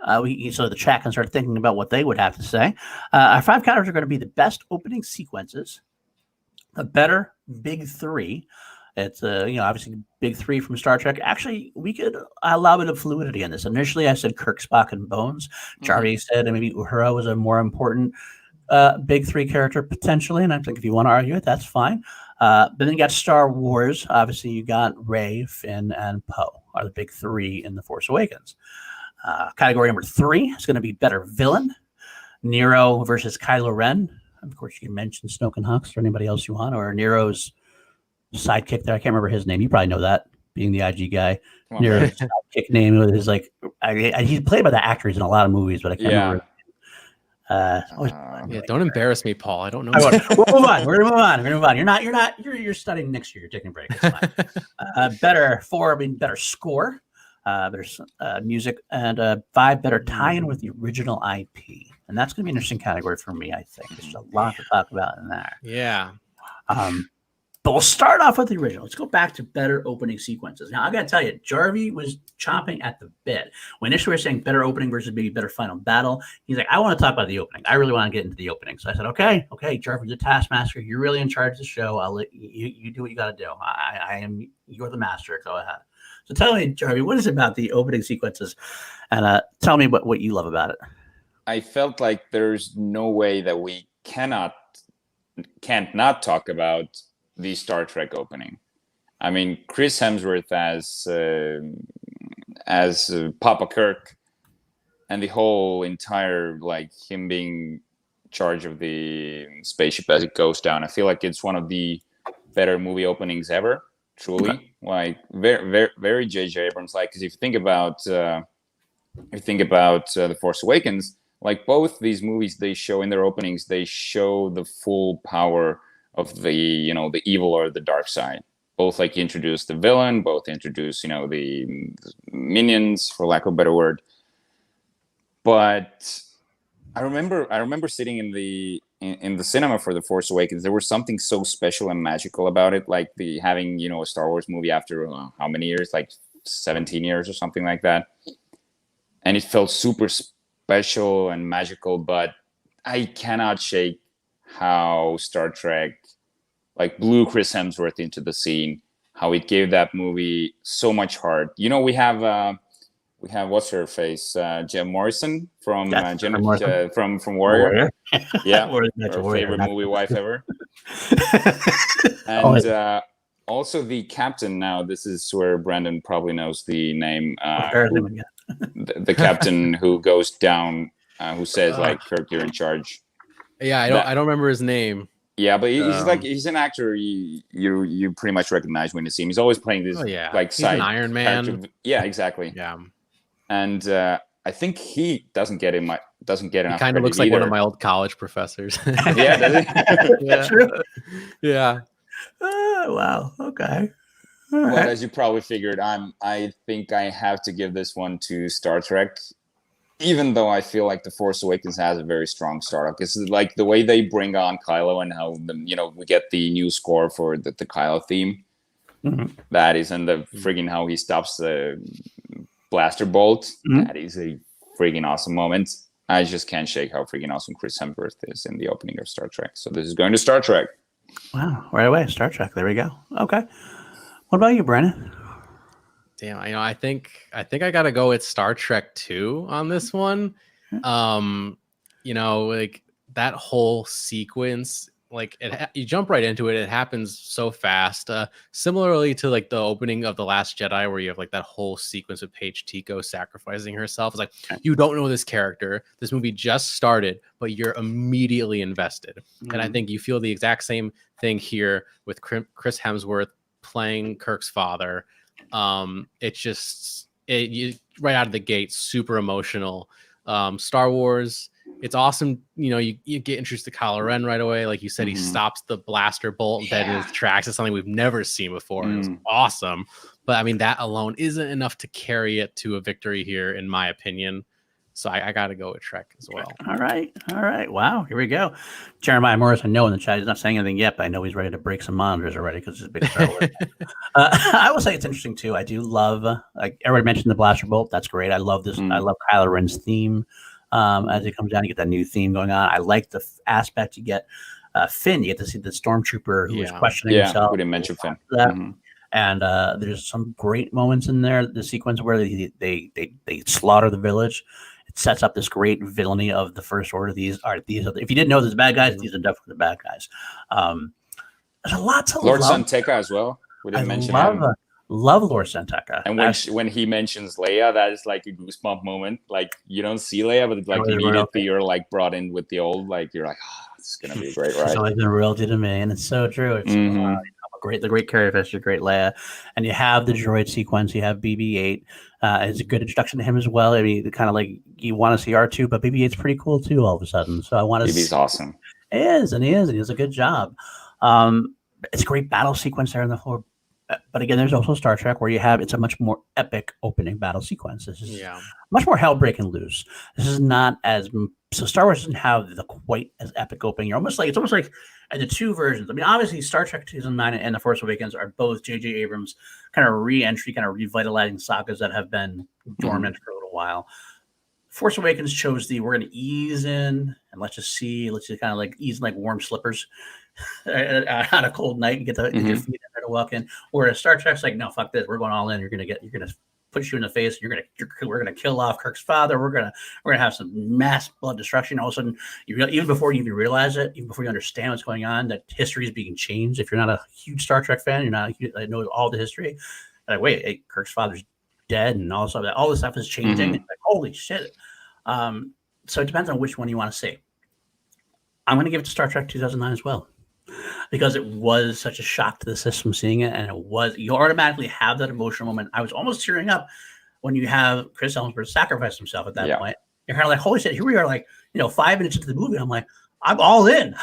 So the chat can start thinking about what they would have to say. Our 5 categories are going to be the best opening sequences, the better big 3. It's obviously big 3 from Star Trek. Actually, we could allow a bit of fluidity in this. Initially, I said Kirk, Spock, and Bones. Jarvie said maybe Uhura was a more important big 3 character potentially, and I think if you want to argue it, that's fine. But then you got Star Wars. Obviously, you got Rey, Finn, and Poe are the big 3 in The Force Awakens. Category number 3 is going to be better villain. Nero versus Kylo Ren. Of course, you can mention Snoke and Hux or anybody else you want, or Nero's sidekick there. I can't remember his name. You probably know that, being the IG guy. Nero's sidekick name is like he's played by the actor. He's in a lot of movies, but I can't remember. Don't embarrass me, Paul. I don't know. We'll move on. We're gonna move on. You're studying next year. You're taking a break. It's fine. Better score, better music, and 5 better tie-in with the original IP. And that's going to be an interesting category for me, I think. There's a lot to talk about in there. Yeah. But we'll start off with the original. Let's go back to better opening sequences. Now, I got to tell you, Jarvie was chomping at the bit. When initially we were saying better opening versus maybe better final battle, he's like, I want to talk about the opening. I really want to get into the opening. So I said, okay, Jarvie, the taskmaster. You're really in charge of the show. I'll let you do what you got to do. You're the master. Go ahead. So tell me, Jarvie, what is it about the opening sequences? And tell me what you love about it. I felt like there's no way that we can't not talk about the Star Trek opening. I mean, Chris Hemsworth as Papa Kirk, and the whole entire, like, him being charge of the spaceship as it goes down. I feel like it's one of the better movie openings ever. Truly, okay. Like very, very, very J.J. Abrams like. Because if you think about The Force Awakens, like both these movies, they show in their openings, they show the full power of the evil or the dark side. Both like introduce the villain, both introduce the minions, for lack of a better word. But I remember sitting in the in the cinema for The Force Awakens, there was something so special and magical about it, like the having a Star Wars movie after how many years, like 17 years or something like that, and it felt super special and magical. But I cannot shake how Star Trek like blew Chris Hemsworth into the scene, how it gave that movie so much heart. We have what's her face, Jem Morrison from from Warrior. Yeah, her favorite movie wife ever. And also the captain. Now this is where Brandon probably knows the name. The captain who goes down, who says like, "Kirk, you're in charge." Yeah, I don't remember his name. Yeah, but he's an actor you pretty much recognize when you see him. He's always playing this like he's an Iron Man. Yeah, exactly. Yeah. And I think he doesn't get enough. He kind of looks like one of my old college professors. Yeah, does he? Yeah. True. Yeah. Oh, wow. Okay. All right. Well, as you probably figured, I think I have to give this one to Star Trek, even though I feel like The Force Awakens has a very strong startup. It's like the way they bring on Kylo and how we get the new score for the Kylo theme. Mm-hmm. That is, and the friggin' how he stops the blaster bolt. Mm-hmm. That is a friggin' awesome moment. I just can't shake how friggin' awesome Chris Hemsworth is in the opening of Star Trek. So this is going to Star Trek. Wow! Right away, Star Trek. There we go. Okay. What about you, Brandon? Damn, I think I gotta go with Star Trek 2 on this one. Like that whole sequence, like you jump right into it. It happens so fast. Similarly to like the opening of The Last Jedi, where you have like that whole sequence of Paige Tico sacrificing herself. It's like you don't know this character. This movie just started, but you're immediately invested. Mm-hmm. And I think you feel the exact same thing here with Chris Hemsworth playing Kirk's father. It's just you right out of the gate, super emotional. Star Wars, it's awesome. You get introduced to Kylo Ren right away. Like you said, he stops the blaster bolt dead in his tracks. It's something we've never seen before. It was awesome. But I mean, that alone isn't enough to carry it to a victory here, in my opinion. So I got to go with Trek as well. All right. Wow. Here we go. Jeremiah Morris, I know in the chat, he's not saying anything yet, but I know he's ready to break some monitors already because it's a big Star Wars. I will say it's interesting too. I do love, like everybody mentioned the blaster bolt. That's great. I love this. I love Kylo Ren's theme. As it comes down, you get that new theme going on. I like the aspect you get. Finn, you get to see the stormtrooper who is questioning himself. We didn't mention Finn. And there's some great moments in there. The sequence where they slaughter the village. It sets up this great villainy of the First Order. These are if you didn't know there's bad guys, these are definitely the bad guys. There's a lot to Lord love. Santeca as well. We didn't mention him. Love Lord Santeca. And when he mentions Leia, that is like a goosebump moment. Like you don't see Leia, but it's like immediately you're like brought in with the old. Like you're like, this is gonna be a great ride. It's always been royalty to me, and it's so true. It's the great Carrie Fisher, great Leia, and you have the droid sequence. You have BB-8. It's a good introduction to him as well. I mean, kind of like you want to see R2, but BB-8's pretty cool too. All of a sudden, so I want to. BB's awesome. He is, and he does a good job. It's a great battle sequence there in the floor. But again, there's also Star Trek where it's a much more epic opening battle sequence. This is much more hell-breaking loose. This is not as so. Star Wars doesn't have the quite as epic opening. It's almost like the two versions. I mean, obviously, Star Trek 2009 and The Force Awakens are both J.J. Abrams' kind of re-entry, kind of revitalizing sagas that have been dormant for a little while. Force Awakens chose we're going to ease in and let's just kind of like ease in like warm slippers on a cold night and get your feet in there to walk in. Whereas Star Trek's like, no, fuck this, we're going all in. You're gonna push you in the face. We're gonna kill off Kirk's father. We're gonna have some mass blood destruction. All of a sudden, even before you even realize it, even before you understand what's going on, that history is being changed. If you're not a huge Star Trek fan, you're not know all the history. Like, wait, hey, Kirk's father's dead, and all this stuff is changing. It's like, holy shit. So it depends on which one you want to see. I'm going to give it to Star Trek 2009 as well, because it was such a shock to the system seeing it, and you automatically have that emotional moment. I was almost tearing up when you have Chris Hemsworth sacrifice himself at that point. You're kind of like, holy shit, here we are, like 5 minutes into the movie. I'm like, I'm all in.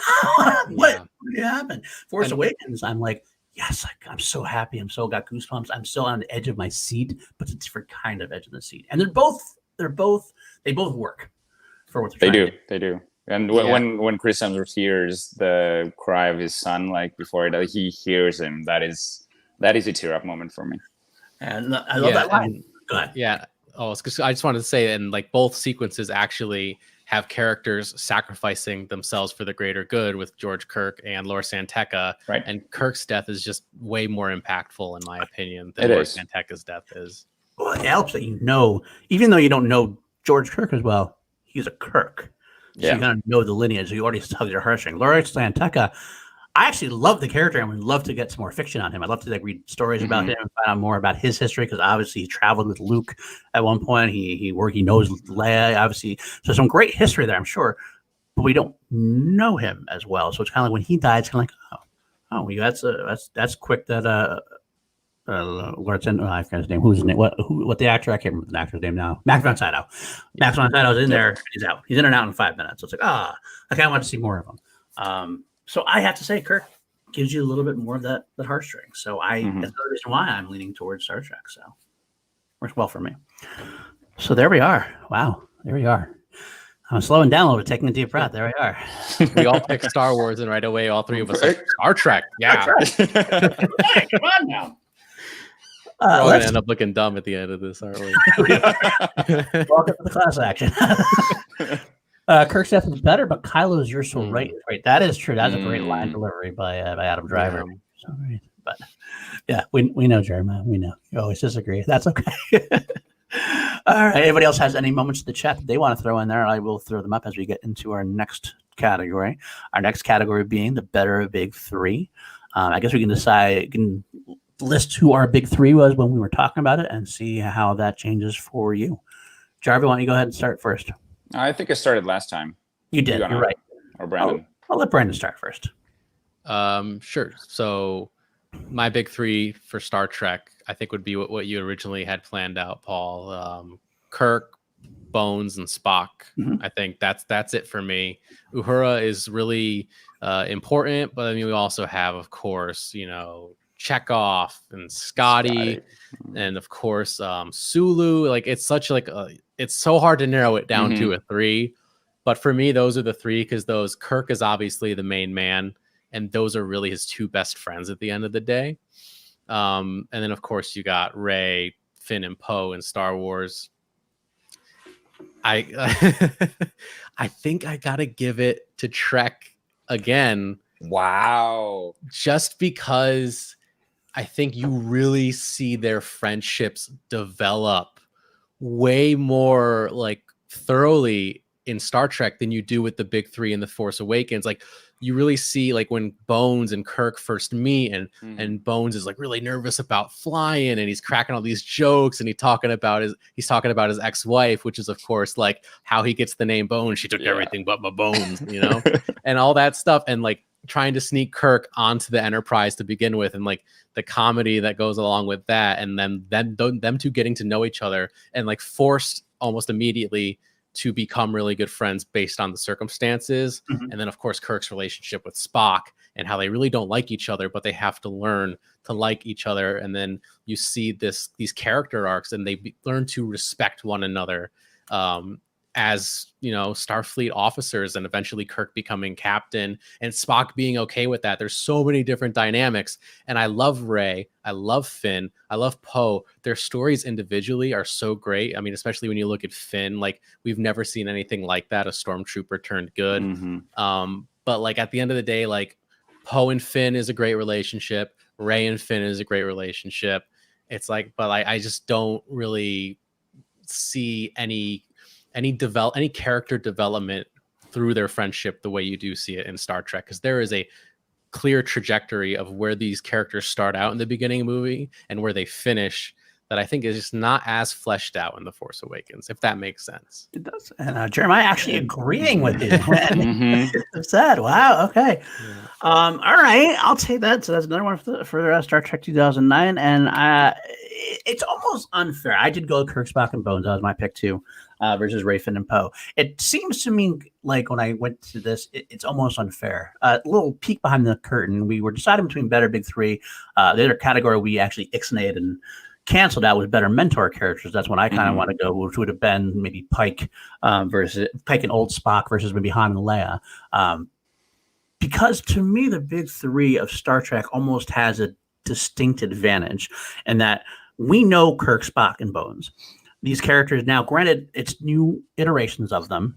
What happened? Force Awakens, I'm like, yes, I'm so happy. Got goosebumps. I'm still on the edge of my seat, but it's a different kind of edge of the seat. And they both work for what they're trying to do. They do. And Yeah. when Chris Hemsworth hears the cry of his son, like before he hears him, that is a tear up moment for me. And I love that line. Go ahead. Yeah. Oh, I just wanted to say, and like both sequences actually have characters sacrificing themselves for the greater good with George Kirk and Laura Santeca. Right. And Kirk's death is just way more impactful, in my opinion, than It Laura is. Santeca's death is. Well, it helps that even though you don't know George Kirk as well, he's a Kirk. So you kind of know the lineage. So you already tugged your heartstring. Laura Santeca, I actually love the character and would love to get some more fiction on him. I'd love to read stories about him and find out more about his history, because obviously he traveled with Luke at one point. He knows Leia, obviously. So some great history there, I'm sure. But we don't know him as well. So it's kind of like when he died, it's kind of like, that's quick that what's in, I forgot his name. Who's his name? What the actor? I can't remember the actor's name now. Max von Sydow. Max von Sydow's in there. He's out. He's in and out in 5 minutes. So it's like, I kind of want to see more of him. So I have to say, Kirk gives you a little bit more of that heartstring. So that's another reason why I'm leaning towards Star Trek. So works well for me. So there we are. Wow, there we are. I'm slowing down a little bit, taking a deep breath. There we are. We all picked Star Wars, and right away, all three of us like, Star Trek. Yeah. Hey, come on now. We're all going to end up looking dumb at the end of this, aren't we? Welcome to the class action. Kirk's death is better, but Kylo's "You're so right." Right, that is true. That's a great line delivery by Adam Driver. Yeah. So, right. But yeah, we know, Jeremiah. We know you always disagree. That's okay. All right. Anybody else has any moments in the chat that they want to throw in there? I will throw them up as we get into our next category. Our next category being the better big three. I guess we can list who our big three was when we were talking about it and see how that changes for you. Jarvis, why don't you go ahead and start first? I think I started last time. You did. You're right. Or Brandon. I'll let Brandon start first. Sure. So my big three for Star Trek, I think, would be what you originally had planned out, Paul. Kirk, Bones, and Spock. I think that's it for me. Uhura is really important, but I mean, we also have, of course, Chekhov and Scotty. And of course Sulu. Like it's so hard to narrow it down to a three, but for me those are the three, because Kirk is obviously the main man, and those are really his two best friends at the end of the day. And then of course you got Rey, Finn, and Poe in Star Wars. I think I gotta give it to Trek again. Wow. Just because I think you really see their friendships develop way more like thoroughly in Star Trek than you do with the big three in The Force Awakens. Like you really see like when Bones and Kirk first meet, and Bones is like really nervous about flying, and he's cracking all these jokes, and he's talking about his ex-wife, which is of course like how he gets the name Bones. She took everything but my bones, and all that stuff, and like trying to sneak Kirk onto the Enterprise to begin with, and like the comedy that goes along with that, and then them two getting to know each other and like forced almost immediately to become really good friends based on the circumstances. And then of course Kirk's relationship with Spock and how they really don't like each other, but they have to learn to like each other. And then you see these character arcs, and they learn to respect one another as Starfleet officers, and eventually Kirk becoming captain and Spock being okay with that. There's so many different dynamics, and I love Rey, I love Finn, I love Poe. Their stories individually are so great. I mean, especially when you look at Finn, like we've never seen anything like that, a stormtrooper turned good. But like at the end of the day, like Poe and Finn is a great relationship, Rey and Finn is a great relationship. It's like, but I just don't really see any character development through their friendship the way you do see it in Star Trek, because there is a clear trajectory of where these characters start out in the beginning of the movie and where they finish that I think is just not as fleshed out in The Force Awakens, if that makes sense. It does. And Jeremiah actually agreeing with you. It's sad. Wow. Okay. All right. I'll take that. So that's another one for Star Trek 2009. And it's almost unfair. I did go Kirk, Spock, and Bones. That was my pick too, versus Rey, Finn, and Poe. It seems to me like when I went to this, it's almost unfair. A little peek behind the curtain. We were deciding between better big three. The other category we actually ixnayed and canceled out with better mentor characters. That's when I kind of want to go, which would have been maybe Pike versus Pike and old Spock versus maybe Han and Leia. Because to me, the big three of Star Trek almost has a distinct advantage in that we know Kirk, Spock, and Bones. These characters now, granted, it's new iterations of them,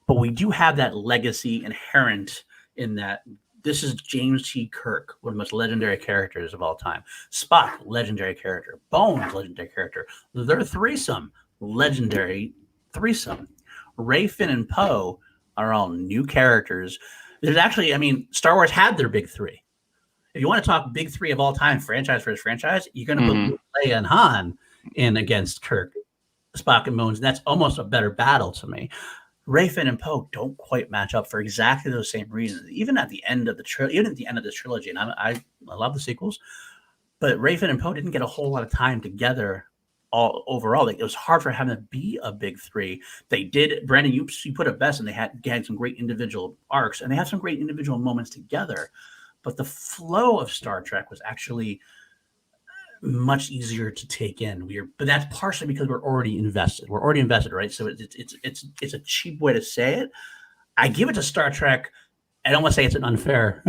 but we do have that legacy inherent in that this is James T. Kirk, one of the most legendary characters of all time. Spock, legendary character. Bones, legendary character. Their threesome, legendary threesome. Ray, Finn, and Poe are all new characters. There's actually, I mean, Star Wars had their big three. If you want to talk big three of all time, franchise versus franchise, you're going to put Leia and Han in against Kirk, Spock, and Bones. And that's almost a better battle to me. Ray, Finn, and Poe don't quite match up for exactly those same reasons. Even at the end of the trilogy, and I love the sequels, but Ray, Finn, and Poe didn't get a whole lot of time together. All overall, like, it was hard for him to be a big three. They did, Brandon, you put it best, and they had some great individual arcs, and they had some great individual moments together. But the flow of Star Trek was actually much easier to take in. But that's partially because we're already invested. We're already invested, right? So it's a cheap way to say it. I give it to Star Trek. I don't want to say it's an unfair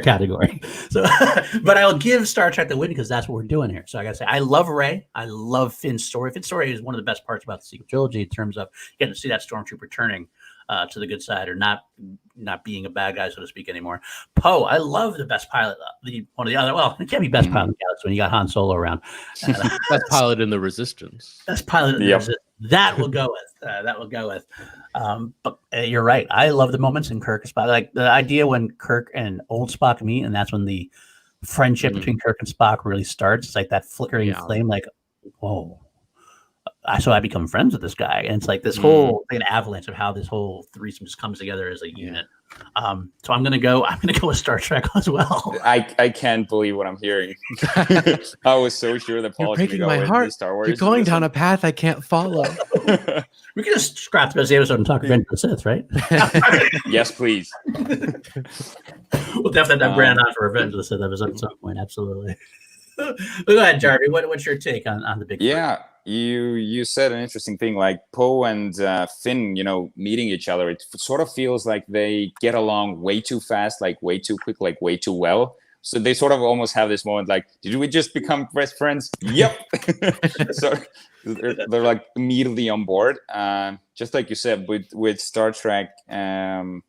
category. So, but I'll give Star Trek the win because that's what we're doing here. So I gotta say, I love Ray. I love Finn's story. Finn's story is one of the best parts about the sequel trilogy in terms of getting to see that stormtrooper turning to the good side, or not being a bad guy, so to speak, anymore. Poe, I love the best pilot. One of the other, well, it can't be best pilot in the galaxy when you got Han Solo around. Best pilot in the Resistance. Best pilot in the Resistance. That will go with. But you're right. I love the moments in Kirk and Spock. Like the idea when Kirk and old Spock meet, and that's when the friendship between Kirk and Spock really starts. It's like that flickering flame. Like, whoa. So I become friends with this guy, and it's like this whole an avalanche of how this whole threesome just comes together as a unit. So I'm gonna go with Star Trek as well. I can't believe what I'm hearing. I was so sure that Paul was going to go with the Star Wars. You're going down a path I can't follow. We could just scrap the episode and talk Revenge of the Sith, right? Yes, please. We'll definitely have Brandon on for Revenge of the Sith episode at some point. Absolutely. Go ahead, Jarvie. What's your take on the big? Yeah. You said an interesting thing, like Poe and Finn, meeting each other. It sort of feels like they get along way too fast, like way too quick, like way too well. So they sort of almost have this moment, like, did we just become best friends? Yep. So they're like immediately on board. Just like you said with Star Trek, and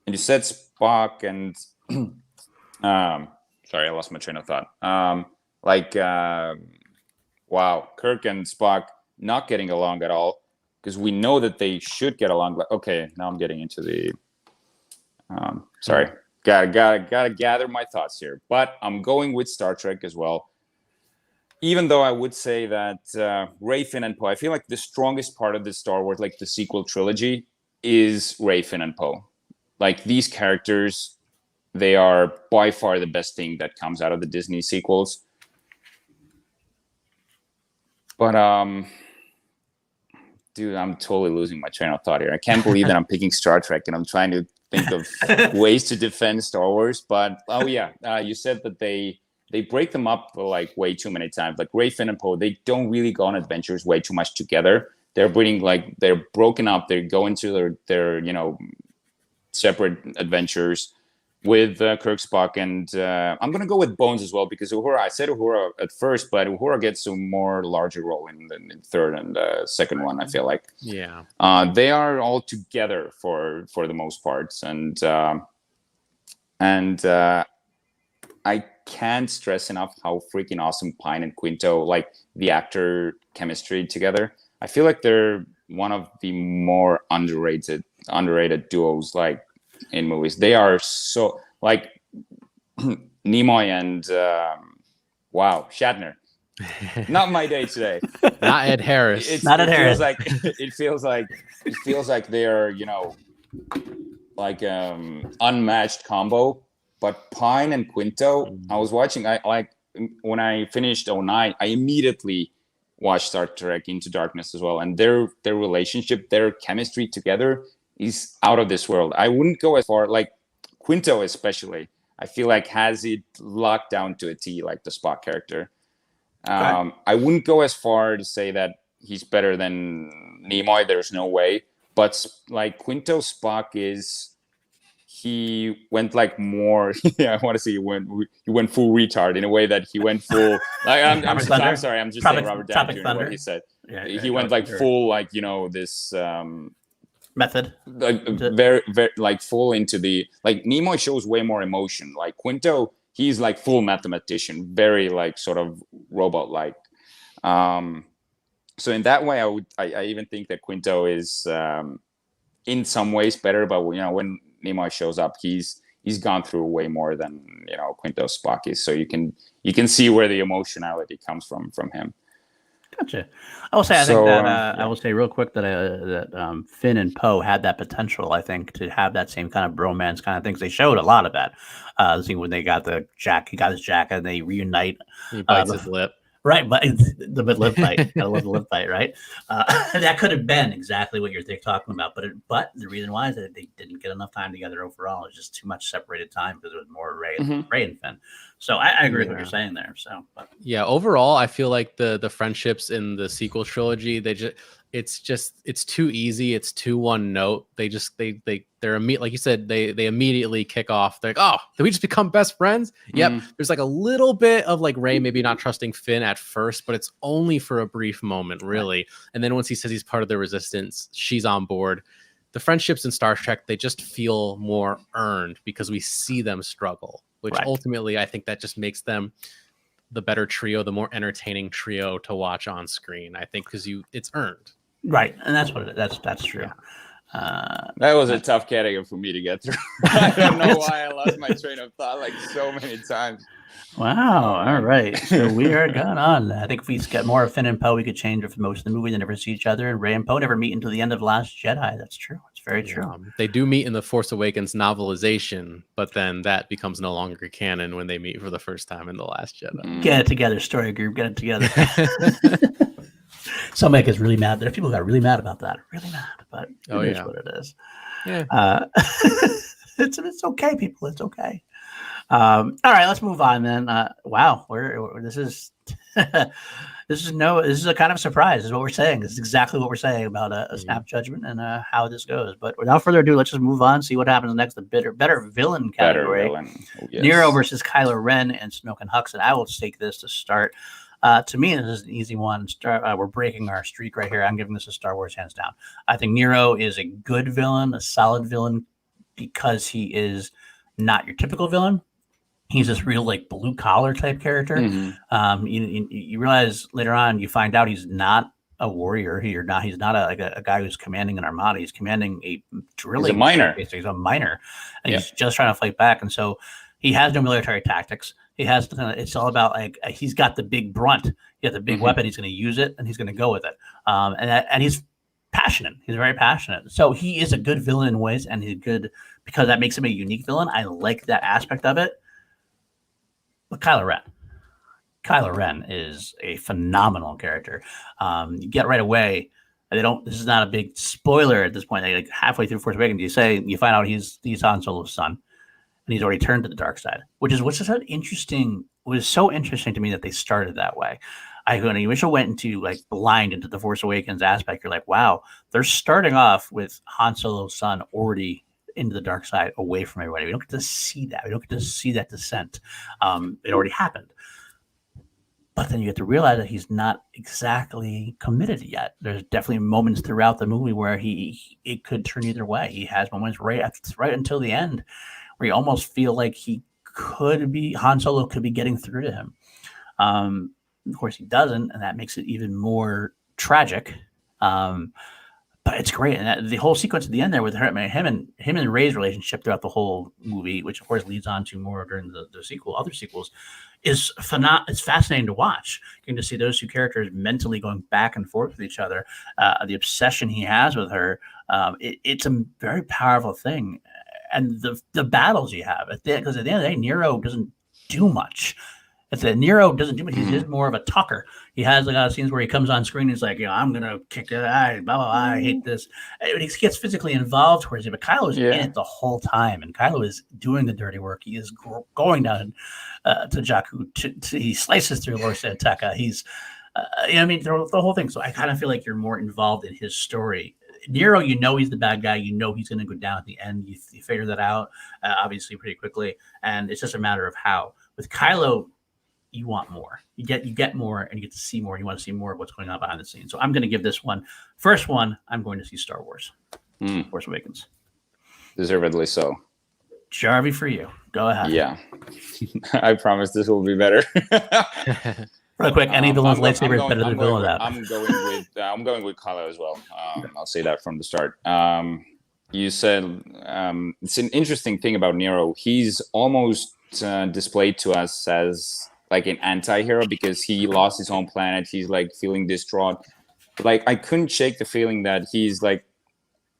you said Spock and sorry, I lost my train of thought. Wow, Kirk and Spock not getting along at all, because we know that they should get along. Okay, now I'm getting into the. Sorry, gotta gather my thoughts here. But I'm going with Star Trek as well. Even though I would say that Ray, Finn, and Poe, I feel like the strongest part of the Star Wars, like the sequel trilogy, is Ray, Finn, and Poe. Like these characters, they are by far the best thing that comes out of the Disney sequels. But dude, I'm totally losing my train of thought here. I can't believe that I'm picking Star Trek and I'm trying to think of ways to defend Star Wars. But you said that they break them up like way too many times. Like Ray, Finn, and Poe, they don't really go on adventures way too much together. They're broken up. They go into their separate adventures with Kirk, Spock, and I'm going to go with Bones as well, because Uhura, I said Uhura at first, but Uhura gets a more larger role in the third and second one, I feel like. Yeah. They are all together for the most parts. And I can't stress enough how freaking awesome Pine and Quinto, like the actor chemistry together. I feel like they're one of the more underrated duos, like, in movies. They are so, like, Nimoy and Shatner. Not my day today. Not Ed Harris. It feels like they are, like unmatched combo. But Pine and Quinto, I was watching. When I finished 09, I immediately watched Star Trek Into Darkness as well, and their relationship, their chemistry together is out of this world. I wouldn't go as far, like Quinto especially, I feel like has it locked down to a T, like the Spock character. I wouldn't go as far to say that he's better than Nimoy. There's no way. But like Quinto Spock he went like more. I want to say he went full retard in a way that he went full. Like I'm sorry, I'm just saying Robert Downey Jr. What he said. Yeah, he went like full, like this method, like very like full into the like. Nimoy shows way more emotion. Like Quinto, he's like full mathematician, very like sort of robot like. So in that way, I even think that Quinto is in some ways better, but when Nimoy shows up, he's gone through way more than Quinto Spock is. So you can see where the emotionality comes from him. Gotcha. I will say, I will say real quick that Finn and Poe had that potential, I think, to have that same kind of bromance kind of things. They showed a lot of that. The scene when they got he got his jacket and they reunite. He bites his lip. Right, but the lip fight. I love the lip fight, right? That could have been exactly what you're talking about, but the reason why is that they didn't get enough time together overall. It was just too much separated time because it was more Ray and Finn. So I agree with what you're saying there. So, yeah, overall, I feel like the friendships in the sequel trilogy, it's too easy. It's too one note. They're like you said, they immediately kick off. They're like, oh, did we just become best friends? Yep. There's like a little bit of like Ray maybe not trusting Finn at first, but it's only for a brief moment, really. Right. And then once he says he's part of the resistance, she's on board. The friendships in Star Trek, they just feel more earned because we see them struggle, which ultimately I think that just makes them the better trio, the more entertaining trio to watch on screen. I think because it's earned. Right, and that's what that's true. Yeah. That was a tough category for me to get through. I don't know why I lost my train of thought like so many times. Wow. All right. So we are going on. I think if we get more of Finn and Poe, we could change it for most of the movie. They never see each other, and Ray and Poe never meet until the end of Last Jedi. That's true. It's very true. They do meet in the Force Awakens novelization, but then that becomes no longer canon when they meet for the first time in The Last Jedi. Get it together, story group. Get it together. Somebody gets really mad. There are people who got really mad about that. Really mad, but it is what it is. Yeah. It's okay, people. It's okay. All right, let's move on then. Wow, this is this is a kind of surprise. Is what we're saying. This is exactly what we're saying about a snap judgment and how this goes. But without further ado, let's just move on. See what happens next. The better villain category. Better villain. Oh, yes. Nero versus Kylo Ren and Snoke and Hux. And I will take this to start. To me, this is an easy one. We're breaking our streak right here. I'm giving this a Star Wars hands down. I think Nero is a good villain, a solid villain, because he is not your typical villain. He's this real like blue collar type character. You realize later on, you find out he's not a warrior. He's not a guy who's commanding an armada. He's commanding a drilling. He's a miner. Basically, he's a miner, and he's just trying to fight back. And so he has no military tactics. It's all about like he's got the big brunt. He has the big weapon. He's going to use it, and he's going to go with it. And he's passionate. He's very passionate. So he is a good villain in ways, and he's good because that makes him a unique villain. I like that aspect of it. But Kylo Ren is a phenomenal character. You get right away. This is not a big spoiler at this point. Like halfway through Force Awakens, you find out he's Han Solo's son, and he's already turned to the dark side, which is was so interesting to me that they started that way. When you initially went into like blind into the Force Awakens aspect, you're like, wow, they're starting off with Han Solo's son already into the dark side, away from everybody. We don't get to see that. We don't get to see that descent. It already happened. But then you get to realize that he's not exactly committed yet. There's definitely moments throughout the movie where it could turn either way. He has moments right until the end where you almost feel like Han Solo could be getting through to him. Of course, he doesn't, and that makes it even more tragic. But it's great, and the whole sequence at the end there with him and Rey's relationship throughout the whole movie, which of course leads on to more during the other sequels, is it's fascinating to watch. You can just see those two characters mentally going back and forth with each other. The obsession he has with her, it's a very powerful thing, and the battles you have because at the end of the day, Nero doesn't do much. It's that Nero doesn't do much. He's just more of a talker. He has like scenes where he comes on screen. And he's like, I'm gonna kick it. Blah blah blah. I hate this. And he gets physically involved towards it. But Kylo's in it the whole time, and Kylo is doing the dirty work. He is going down to Jakku. He slices through Lord Santeca. He's, the whole thing. So I kind of feel like you're more involved in his story. Nero, he's the bad guy. He's going to go down at the end. You figure that out, obviously, pretty quickly, and it's just a matter of how. With Kylo, you want more. You get more, and you get to see more. And you want to see more of what's going on behind the scenes. So I'm going to give this first one. I'm going to see Star Wars, Force Awakens. Deservedly so. Jarvie, for you, go ahead. Yeah, I promise this will be better. Real quick, any villain's lightsaber is better than villain that. I'm going with Kylo as well. I'll say that from the start. You said it's an interesting thing about Nero. He's almost displayed to us as like an anti-hero because he lost his own planet. He's like feeling distraught. Like I couldn't shake the feeling that he's like.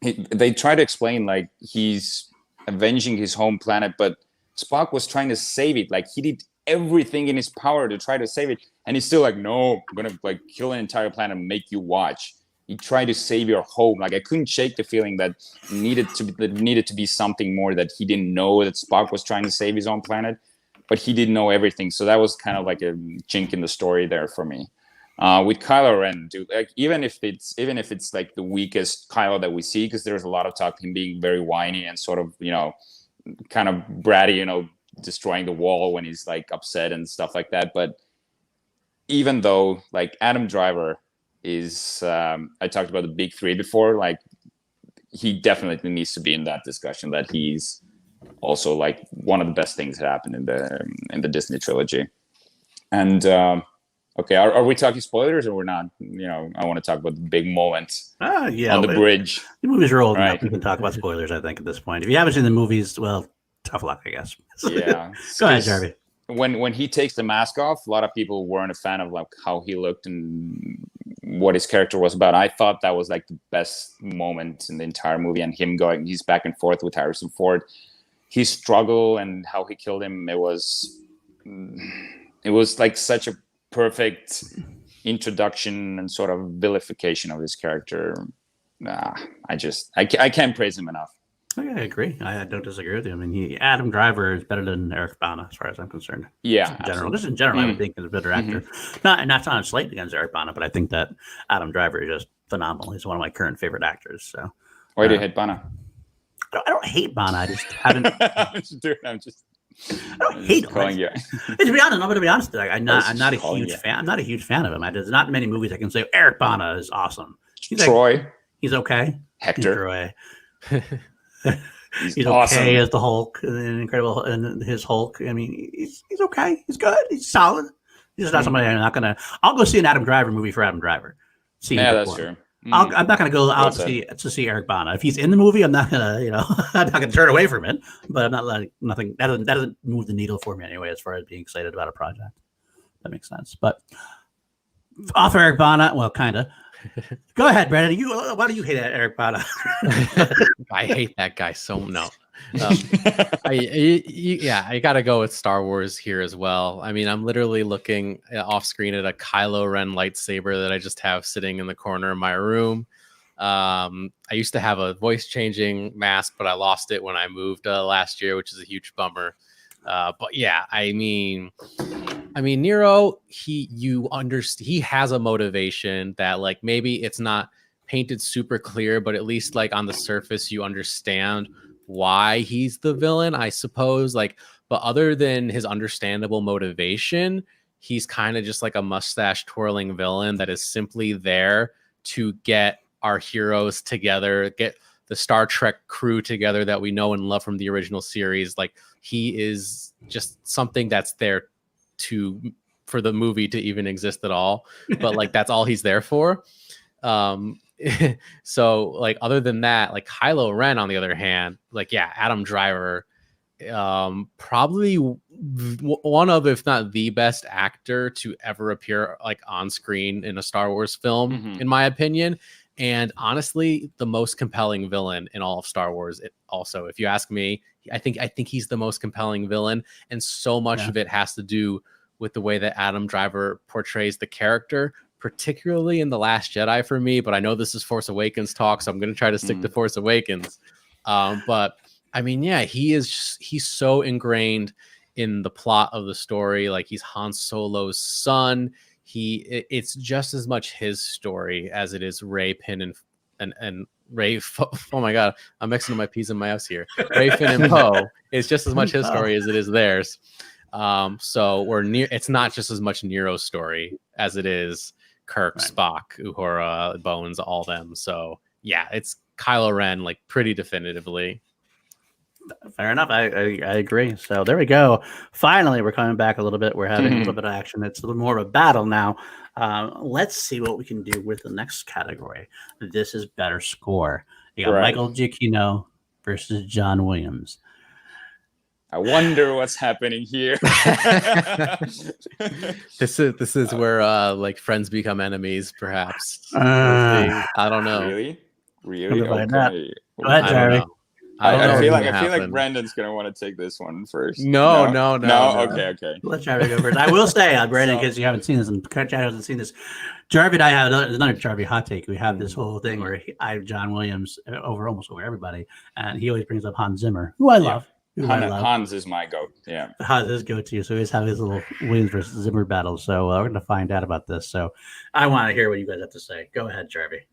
They try to explain like he's avenging his home planet, but Spock was trying to save it. Like he did everything in his power to try to save it, and he's still like, no, I'm gonna like kill an entire planet and make you watch. He tried to save your home. Like I couldn't shake the feeling that needed to be something more, that he didn't know that Spock was trying to save his own planet, but he didn't know everything. So that was kind of like a chink in the story there for me. With Kylo Ren, dude, like even if it's like the weakest Kylo that we see, because there's a lot of talk of him being very whiny and sort of kind of bratty, destroying the wall when he's like upset and stuff like that. But even though like Adam Driver is, I talked about the big three before, like he definitely needs to be in that discussion, that he's also like one of the best things that happened in the Disney trilogy. And okay, are we talking spoilers or we're not? I want to talk about the big moment on the bridge. The movies are old enough. We can talk about spoilers, I think, at this point. If you haven't seen the movies, well, tough luck, I guess. Yeah. Go ahead, Jarvie. When he takes the mask off, a lot of people weren't a fan of like how he looked and what his character was about. I thought that was like the best moment in the entire movie, and he's back and forth with Harrison Ford. His struggle and how he killed him, it was like such a perfect introduction and sort of vilification of his character. I can't praise him enough. I agree. I don't disagree with you. I mean, Adam Driver is better than Eric Bana, as far as I'm concerned. Yeah, just in general, I would think is a better actor. Not on a slate against Eric Bana, but I think that Adam Driver is just phenomenal. He's one of my current favorite actors. So, why do you hate Bana? I don't hate Bana. I just haven't. I don't hate him. To be honest, I'm not a huge fan. I'm not a huge fan of him. There's not many movies I can say Eric Bana is awesome. Troy, he's okay. Hector. He's awesome. Okay as the Hulk, and incredible, and his Hulk. I mean, he's okay. He's good. He's solid. He's just not somebody I'm not gonna. I'll go see an Adam Driver movie for Adam Driver. That's true. I'm not gonna go out to see Eric Bana. If he's in the movie, I'm not gonna, I'm not gonna turn away from it. But I'm not letting nothing. That doesn't move the needle for me anyway, as far as being excited about a project. That makes sense. But off Eric Bana, well, kind of. Go ahead, Brandon. Why do you hate Eric Bana? I hate that guy no. I gotta go with Star Wars here as well. I mean, I'm literally looking off screen at a Kylo Ren lightsaber that I just have sitting in the corner of my room. I used to have a voice changing mask, but I lost it when I moved last year, which is a huge bummer. But yeah, I mean, Nero, he has a motivation that like maybe it's not painted super clear, but at least like on the surface you understand why he's the villain, I suppose. Like, but other than his understandable motivation, he's kind of just like a mustache twirling villain that is simply there to get our heroes together, get the Star Trek crew together that we know and love from the original series. Like, he is just something that's there for the movie to even exist at all. But like, that's all he's there for. So like, other than that, like Kylo Ren, on the other hand, like, yeah, Adam Driver, probably one of, if not the best actor to ever appear like on screen in a Star Wars film, in my opinion. And honestly, the most compelling villain in all of Star Wars. Also, if you ask me, I think he's the most compelling villain, and so much of it has to do with the way that Adam Driver portrays the character, particularly in The Last Jedi for me. But I know this is Force Awakens talk, so I'm going to try to stick to Force Awakens. But I mean, yeah, he's so ingrained in the plot of the story. Like, he's Han Solo's son. It's just as much his story as it is Rey, Finn, and Ray. Oh my God, I'm mixing up my P's and my F's here. Rey, Finn, and Poe is just as much his story as it is theirs. So it's not just as much Nero's story as it is Kirk, right, Spock, Uhura, Bones, all them. So yeah, it's Kylo Ren, like, pretty definitively. Fair enough. I agree. So there we go. Finally, we're coming back a little bit. We're having a little bit of action. It's a little more of a battle now. Let's see what we can do with the next category. This is better score. You got Michael Giacchino versus John Williams. I wonder what's happening here. This is where like friends become enemies, perhaps. I don't know. Really? Okay. Go ahead, Jerry. I feel like Brandon's gonna want to take this one first. No. Okay. Let Jarvie go first. I will say, Brandon, in case you haven't seen this, and Chad hasn't seen this, Jarvie and I have another Jarvie hot take. We have this whole thing where I have John Williams almost over everybody, and he always brings up Hans Zimmer, who I love. Hans is my goat. Yeah, Hans is go-to. So he's having his little Williams versus Zimmer battle. So we're going to find out about this. So I want to hear what you guys have to say. Go ahead, Jarvie.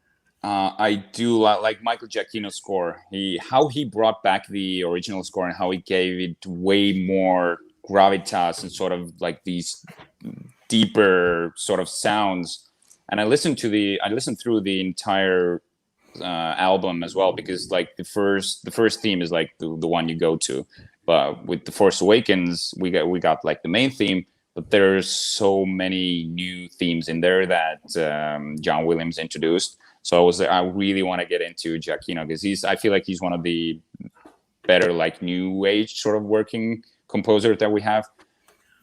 I do like Michael Giacchino's score. How he brought back the original score and how he gave it way more gravitas and sort of like these deeper sort of sounds. And I listened through the entire album as well, because like the first theme is like the one you go to. But with The Force Awakens, we got like the main theme, but there's so many new themes in there that John Williams introduced. So I really want to get into Giacchino because I feel like he's one of the better like new age sort of working composers that we have.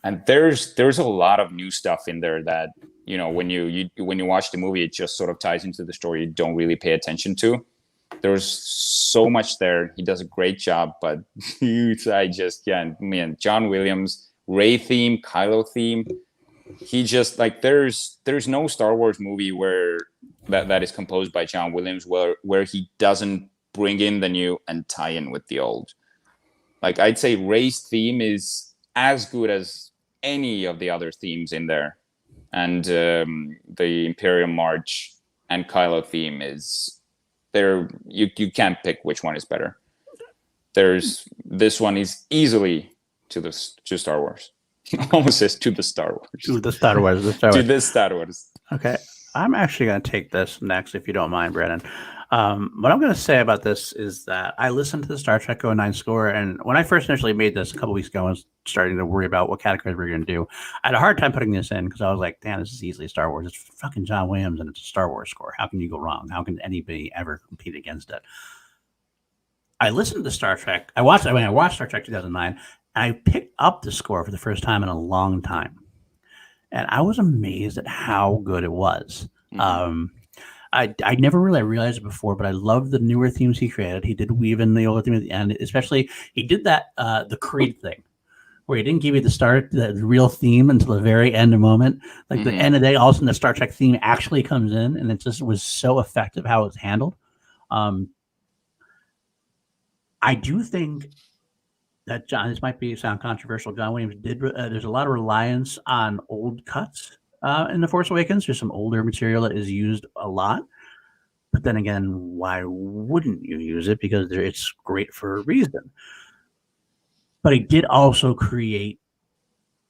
And there's a lot of new stuff in there that, you know, when you watch the movie, it just sort of ties into the story. You don't really pay attention to. There's so much there. He does a great job, but John Williams, Rey theme, Kylo theme. He just like there's no Star Wars movie where that is composed by John Williams where he doesn't bring in the new and tie in with the old. Like I'd say Rey's theme is as good as any of the other themes in there. And the Imperial March and Kylo theme is there. You can't pick which one is better. This one is easily to Star Wars. Almost says to the Star Wars. To the Star Wars. To the Star Wars. Okay. I'm actually going to take this next, if you don't mind, Brandon. What I'm going to say about this is that I listened to the Star Trek Go9 score, and when I first initially made this a couple weeks ago, I was starting to worry about what categories we were going to do. I had a hard time putting this in because I was like, damn, this is easily Star Wars. It's fucking John Williams, and it's a Star Wars score. How can you go wrong? How can anybody ever compete against it? I listened to Star Trek. I watched Star Trek 2009, and I picked up the score for the first time in a long time. And I was amazed at how good it was. Mm-hmm. I never really realized it before, but I love the newer themes he created. He did weave in the older theme at the end, especially he did that the Creed thing, where he didn't give you the real theme until the very end moment. Like the end of the day, all of a sudden the Star Trek theme actually comes in, and it just was so effective how it was handled. I do think that this might sound controversial. John Williams did. There's a lot of reliance on old cuts in The Force Awakens. There's some older material that is used a lot. But then again, why wouldn't you use it? Because it's great for a reason. But he did also create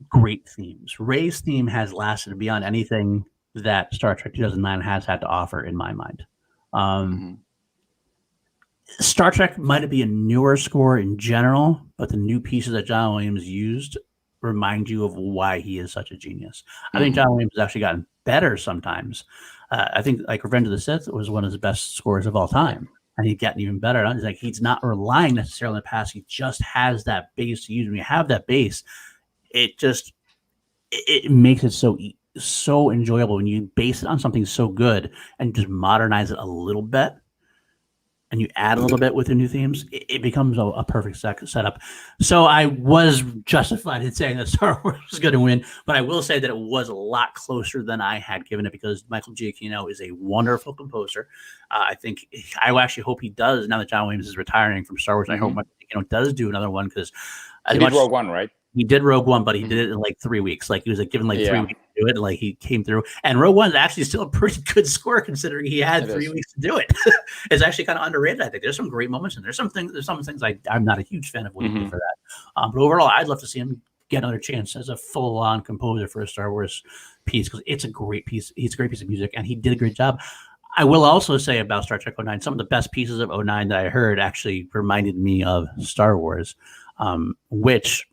great themes. Rey's theme has lasted beyond anything that Star Trek 2009 has had to offer, in my mind. Star Trek might be a newer score in general, but the new pieces that John Williams used remind you of why he is such a genius. I think John Williams has actually gotten better sometimes. I think like Revenge of the Sith was one of his best scores of all time, and he's gotten even better. It's like he's not relying necessarily on the past. He just has that base to use. When you have that base, it makes it so enjoyable when you base it on something so good and just modernize it a little bit. and you add a little bit with the new themes, it becomes a perfect setup. So I was justified in saying that Star Wars was going to win, but I will say that it was a lot closer than I had given it because Michael Giacchino is a wonderful composer. I actually hope he does, now that John Williams is retiring from Star Wars, I hope Michael Giacchino does do another one because he did Rogue One, right? He did Rogue One, but he did it in like 3 weeks. Like he was like given like 3 weeks to do it. And like he came through. And Rogue One is actually still a pretty good score considering he had 3 weeks to do it. It's actually kind of underrated. I think there's some great moments in there. There's some things I'm not a huge fan of what he did for that. But overall, I'd love to see him get another chance as a full-on composer for a Star Wars piece because it's a great piece. It's a great piece of music, and he did a great job. I will also say about Star Trek 09, some of the best pieces of 09 that I heard actually reminded me of Star Wars, which.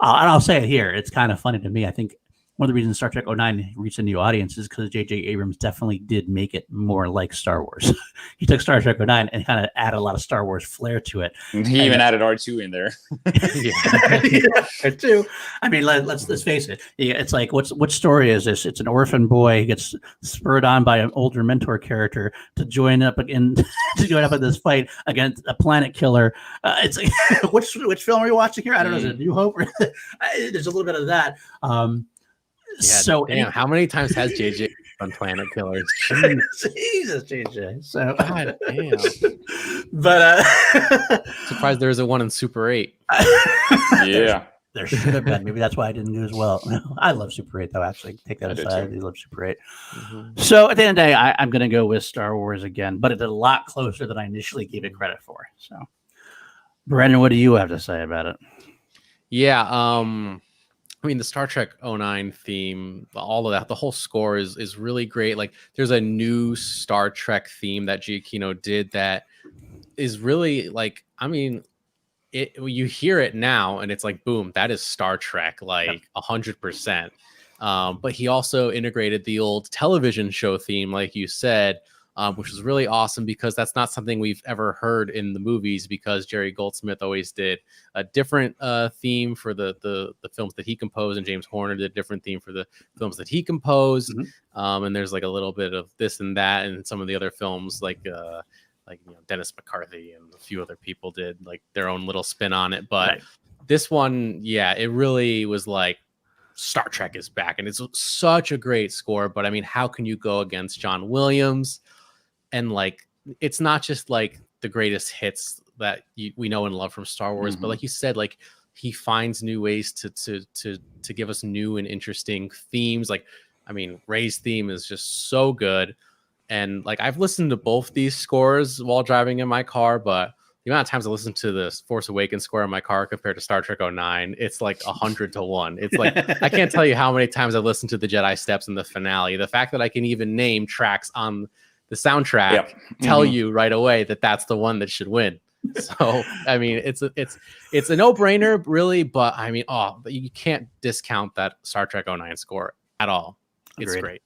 And I'll say it here. It's kind of funny to me. I think one of the reasons Star Trek 09 reached a new audience is because J.J. Abrams definitely did make it more like Star Wars. He took Star Trek 09 and kind of added a lot of Star Wars flair to it. He even added R2 in there. R2. I mean, let's face it. It's like, what story is this? It's an orphan boy who gets spurred on by an older mentor character to join up in this fight against a planet killer. It's like, which film are you watching here? I don't know. Is it New Hope? There's a little bit of that. So how many times has JJ on Planet Killers? Jesus, JJ. So God damn. But surprised there was a one in Super 8. Yeah. There should have been. Maybe that's why I didn't do as well. I love Super 8 though, actually. Take that aside. I love Super 8. So at the end of the day, I'm gonna go with Star Wars again, but it's a lot closer than I initially gave it credit for. So Brandon, what do you have to say about it? Yeah, I mean, the Star Trek 09 theme, all of that, the whole score is really great. Like, there's a new Star Trek theme that Giacchino did that is really like, I mean, you hear it now and it's like, boom, that is Star Trek, like 100%. But he also integrated the old television show theme, like you said, which was really awesome because that's not something we've ever heard in the movies because Jerry Goldsmith always did a different theme for the films that he composed, and James Horner did a different theme for the films that he composed. And there's like a little bit of this and that, and some of the other films like Dennis McCarthy and a few other people did like their own little spin on it. But this one, it really was like Star Trek is back, and it's such a great score. But I mean, how can you go against John Williams? And like, it's not just like the greatest hits that we know and love from Star Wars, but like you said, like he finds new ways to give us new and interesting themes. Like, I mean, Rey's theme is just so good, and like I've listened to both these scores while driving in my car, but the amount of times I listen to the Force Awakens score in my car compared to Star Trek 09, it's like 100 to 1. It's like I can't tell you how many times I listened to the Jedi Steps in the finale. The fact that I can even name tracks on the soundtrack tell you right away that that's the one that should win. So I mean, it's a no-brainer, really. But I mean, you can't discount that Star Trek 09 score at all. It's great.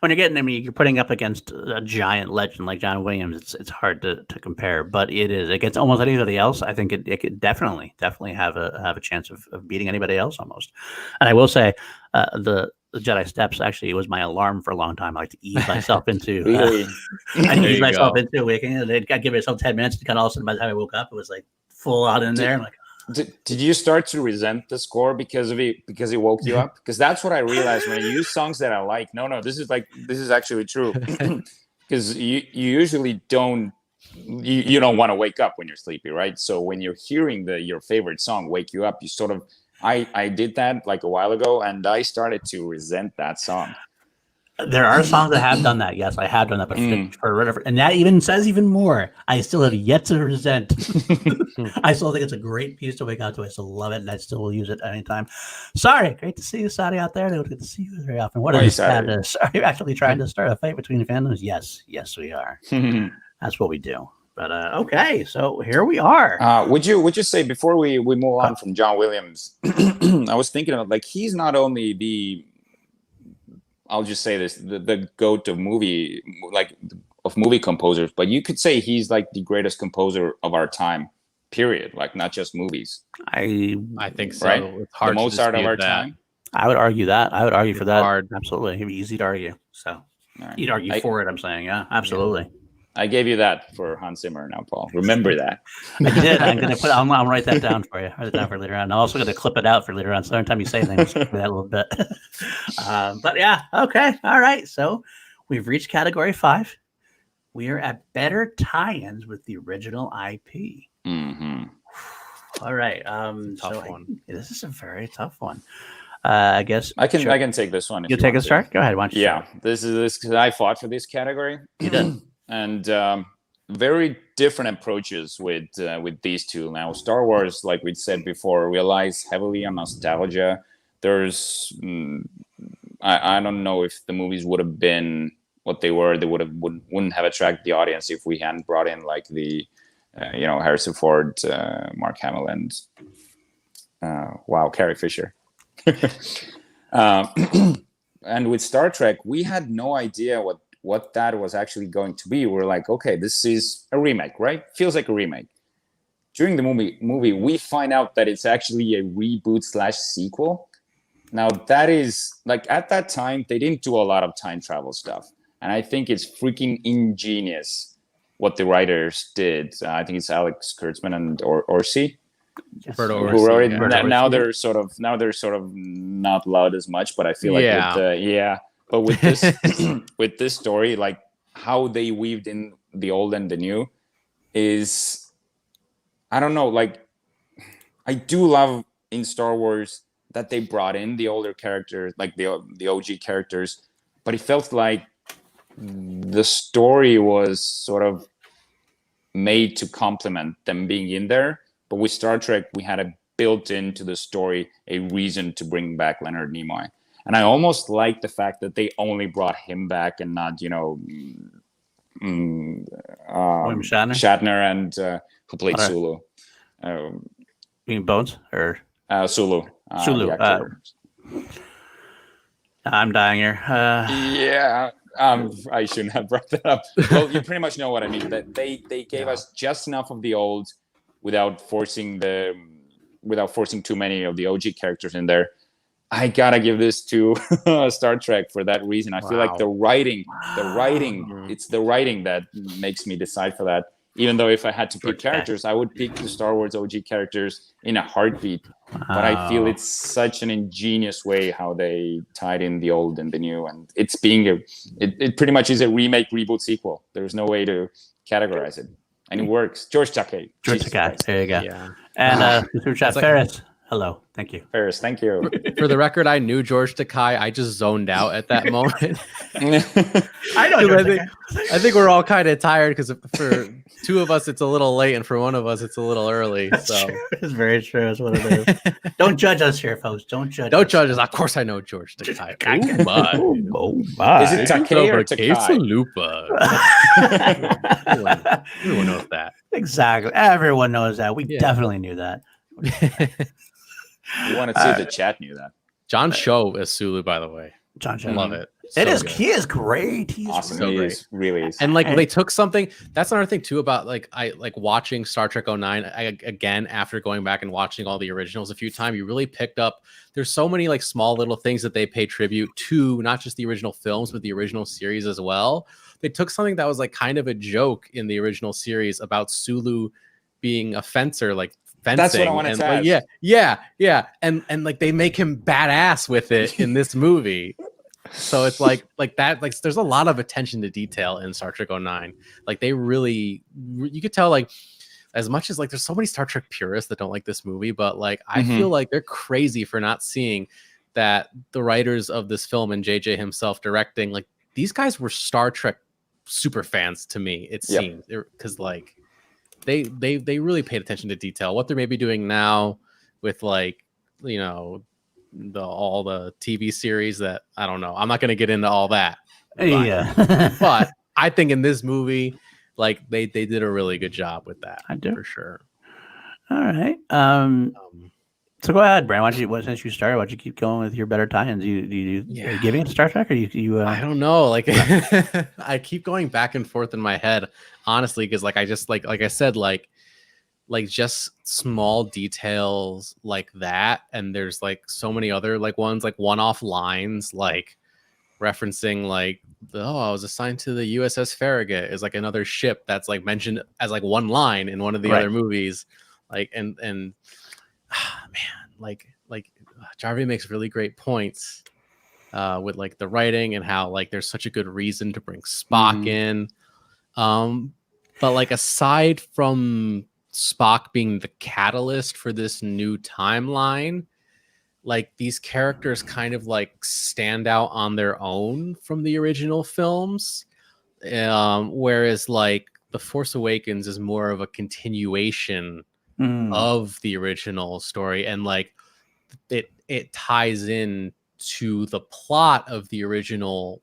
When you're putting up against a giant legend like John Williams, it's hard to compare, but it is against almost anybody else. I think it could definitely have a chance of beating anybody else almost. And I will say, the Jedi Steps actually was my alarm for a long time. I like to ease myself into into Awakening. I give myself 10 minutes to kind of all of a sudden by the time I woke up, it was like full out in there. I'm like, did you start to resent the score because it woke you up? Because that's what I realized when I use songs that I like. No, this is actually true. Because you usually don't want to wake up when you're sleepy, right? So when you're hearing your favorite song wake you up, you sort of I did that like a while ago, and I started to resent that song. There are songs that have done that. Yes, I have done that, but for whatever, and that even says even more. I still have yet to resent. I still think it's a great piece to wake up to. I still love it, and I still will use it anytime. Sorry, great to see you, Sadi, out there. Don't get to see you very often. What are you actually trying to start a fight between the fandoms? Yes, we are. That's what we do. But okay, so here we are. Would you say before we move on from John Williams, I was thinking of like he's not only I'll just say this, the GOAT of movie composers, but you could say he's like the greatest composer of our time, period. Like not just movies. I think so. Right? It's hard the Mozart of our that. time. I would argue that. I would argue for that. Hard. Absolutely. It'd be easy to argue. So you'd argue for it, I'm saying. Yeah, absolutely. I gave you that for Hans Zimmer now, Paul. Remember that. I did. I'm gonna put. I'll write that down for you. Write it down for later on. I'm also gonna clip it out for later on. So every time you say things, that a little bit. But yeah, okay, all right. So we've reached category 5. We are at better tie-ins with the original IP. Mm-hmm. All right. Tough one. This is a very tough one. I guess I can take this one. If you take a start. Go ahead. Why don't you Yeah, start? this is because I fought for this category. You did. And very different approaches with these two. Now, Star Wars, like we said before, relies heavily on nostalgia. There's, I don't know if the movies would have been what they were. They wouldn't have attracted the audience if we hadn't brought in like the, Harrison Ford, Mark Hamill, and Carrie Fisher. And with Star Trek, we had no idea what that was actually going to be. We're like, okay, this is a remake, right? Feels like a remake. During the movie, we find out that it's actually a reboot/sequel. Now, that is, like, at that time, they didn't do a lot of time travel stuff. And I think it's freaking ingenious what the writers did. I think it's Alex Kurtzman and Orsi. Yes. Roberto Who Orsi, wrote it. yeah. Now they're sort of not loud as much, but I feel like but with this with this story, like how they weaved in the old and the new is, I don't know, like I do love in Star Wars that they brought in the older characters, like the OG characters, but it felt like the story was sort of made to complement them being in there. But with Star Trek, we had a built into the story a reason to bring back Leonard Nimoy. And I almost like the fact that they only brought him back and not, Shatner and who played Sulu. You mean Bones or Sulu? Sulu. I'm dying here. I shouldn't have brought that up. Well, you pretty much know what I mean. That they gave us just enough of the old without forcing too many of the OG characters in there. I gotta give this to Star Trek for that reason. I feel like the writing, it's the writing that makes me decide for that. Even though if I had to pick characters, I would pick the Star Wars OG characters in a heartbeat. But I feel it's such an ingenious way how they tied in the old and the new, and it's it pretty much is a remake, reboot, sequel. There's no way to categorize it, and it works. George Takei. There you go. Yeah. And Mr. Ferris. Hello. Thank you. Ferris, thank you. For the record, I knew George Takei. I just zoned out at that moment. I know. I think we're all kind of tired because for two of us, it's a little late, and for one of us, it's a little early. So it's very true. That's what it is. Don't judge us here, folks. Don't judge us. Of course, I know George Takei. Oh, my. Is it Takei or Takai? Everyone knows that. Exactly. Everyone knows that. We definitely knew that. You want to see the chat knew that. John Cho as Sulu, by the way. John Cho. I love it. It is. He is great. He's awesome. So great. Is, really is. And they took something. That's another thing too about I watching Star Trek 09 again after going back and watching all the originals a few times. You really picked up. There's so many small little things that they pay tribute to, not just the original films, but the original series as well. They took something that was kind of a joke in the original series about Sulu being a fencer, fencing. That's what I wanted to ask. Yeah. And they make him badass with it in this movie. So it's like that. There's a lot of attention to detail in Star Trek 09. They really, you could tell as much as there's so many Star Trek purists that don't like this movie, but I feel like they're crazy for not seeing that the writers of this film and JJ himself directing, these guys were Star Trek super fans to me. It seems because they really paid attention to detail. What they're maybe doing now with all the TV series that I don't know. I'm not going to get into all that. But I think in this movie, they did a really good job with that. I do for sure. All right. So go ahead, Brandon. Since you started, why don't you keep going with your better tie-ins? Are you giving it to Star Trek, or you? I don't know. I keep going back and forth in my head, honestly, because I just like I said, just small details like that, and there's so many other ones, one-off lines, referencing like I was assigned to the USS Farragut is like another ship that's like mentioned as like one line in one of the other movies. Like and man, like Jarvie makes really great points with like the writing and how like there's such a good reason to bring Spock in. But like aside from Spock being the catalyst for this new timeline, like these characters kind of like stand out on their own from the original films, whereas like The Force Awakens is more of a continuation of the original story, and like it ties in to the plot of the original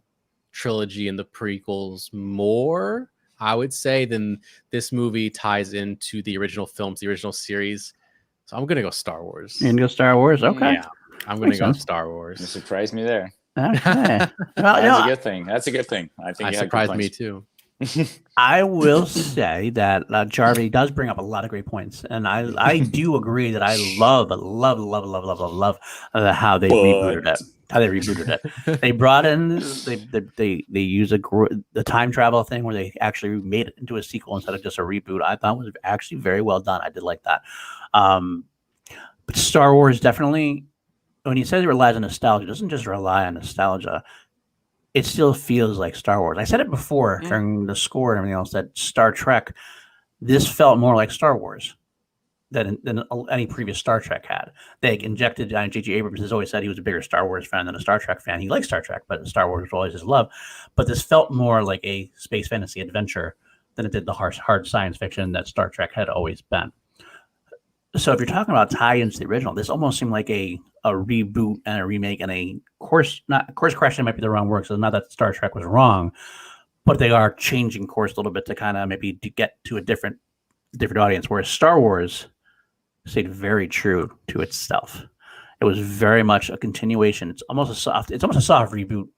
trilogy and the prequels more, I would say, than this movie ties into the original films, the original series. So I'm gonna go Star Wars. You're gonna go Star Wars? Okay. Yeah, I'm gonna go Star Wars. You surprised me there. Okay. That's a good thing. That's a good thing. I think it surprised me too. I will say that Jarvie does bring up a lot of great points, and I do agree that I love how they rebooted it. How they rebooted it. They brought in they use the time travel thing where they actually made it into a sequel instead of just a reboot. I thought was actually very well done. I did like that. But Star Wars definitely, when you say it relies on nostalgia, it doesn't just rely on nostalgia. It still feels like Star Wars. I said it before during the score and everything else that Star Trek, this felt more like Star Wars than any previous Star Trek had. They injected, J.J. Abrams has always said he was a bigger Star Wars fan than a Star Trek fan. He likes Star Trek, but Star Wars was always his love. But this felt more like a space fantasy adventure than it did the hard science fiction that Star Trek had always been. So if you're talking about tie-ins to the original, this almost seemed like a reboot and a remake and a course correction might be the wrong word. So not that Star Trek was wrong, but they are changing course a little bit to kind of maybe to get to a different audience. Whereas Star Wars stayed very true to itself. It was very much a continuation. It's almost a soft reboot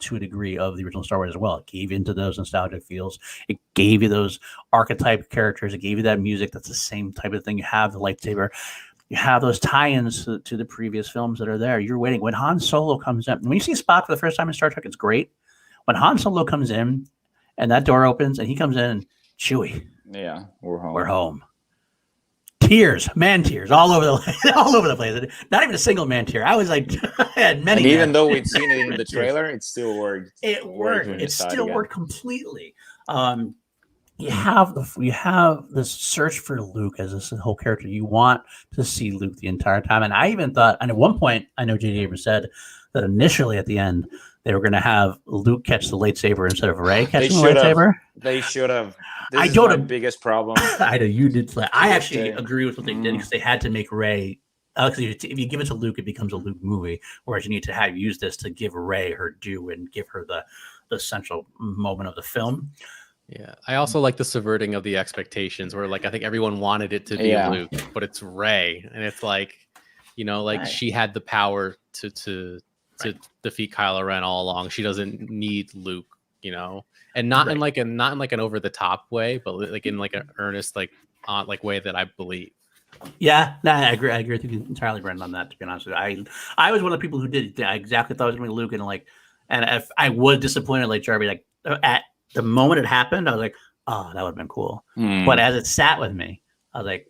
to a degree of the original Star Wars as well. It gave into those nostalgic feels. It gave you those archetype characters. It gave you that music. That's the same type of thing. You have the lightsaber. You have those tie-ins to the previous films that are there. You're waiting. When Han Solo comes in, when you see Spock for the first time in Star Trek, it's great. When Han Solo comes in and that door opens and he comes in, Chewie. Yeah, we're home. We're home. Tears all over the place. Not even a single man tear. I was like, I had many. And even though we'd seen it in the trailer, it still worked. It worked. It still worked completely. You have this search for Luke as this whole character. You want to see Luke the entire time. And I even thought, and at one point, I know J.J. Abrams said that initially at the end they were going to have Luke catch the lightsaber instead of Rey catching the lightsaber. They should have. I don't know. Biggest problem. I know you did. I actually agree with what they did because they had to make Rey. If you give it to Luke, it becomes a Luke movie. Whereas you need to use this to give Rey her due and give her the central moment of the film. Yeah, I also like the subverting of the expectations, where like I think everyone wanted it to be Luke, but it's Rey, and it's like, she had the power to defeat Kylo Ren all along. She doesn't need Luke, and not in like an over the top way, but like in like an earnest way that I believe. Yeah, no, I agree with you entirely, Brandon, on that. To be honest with you, I was one of the people who did. I exactly thought it was going to be Luke, and if I was disappointed, like Jarvie, like at the moment it happened, I was like, oh, that would have been cool. But as it sat with me, I was like,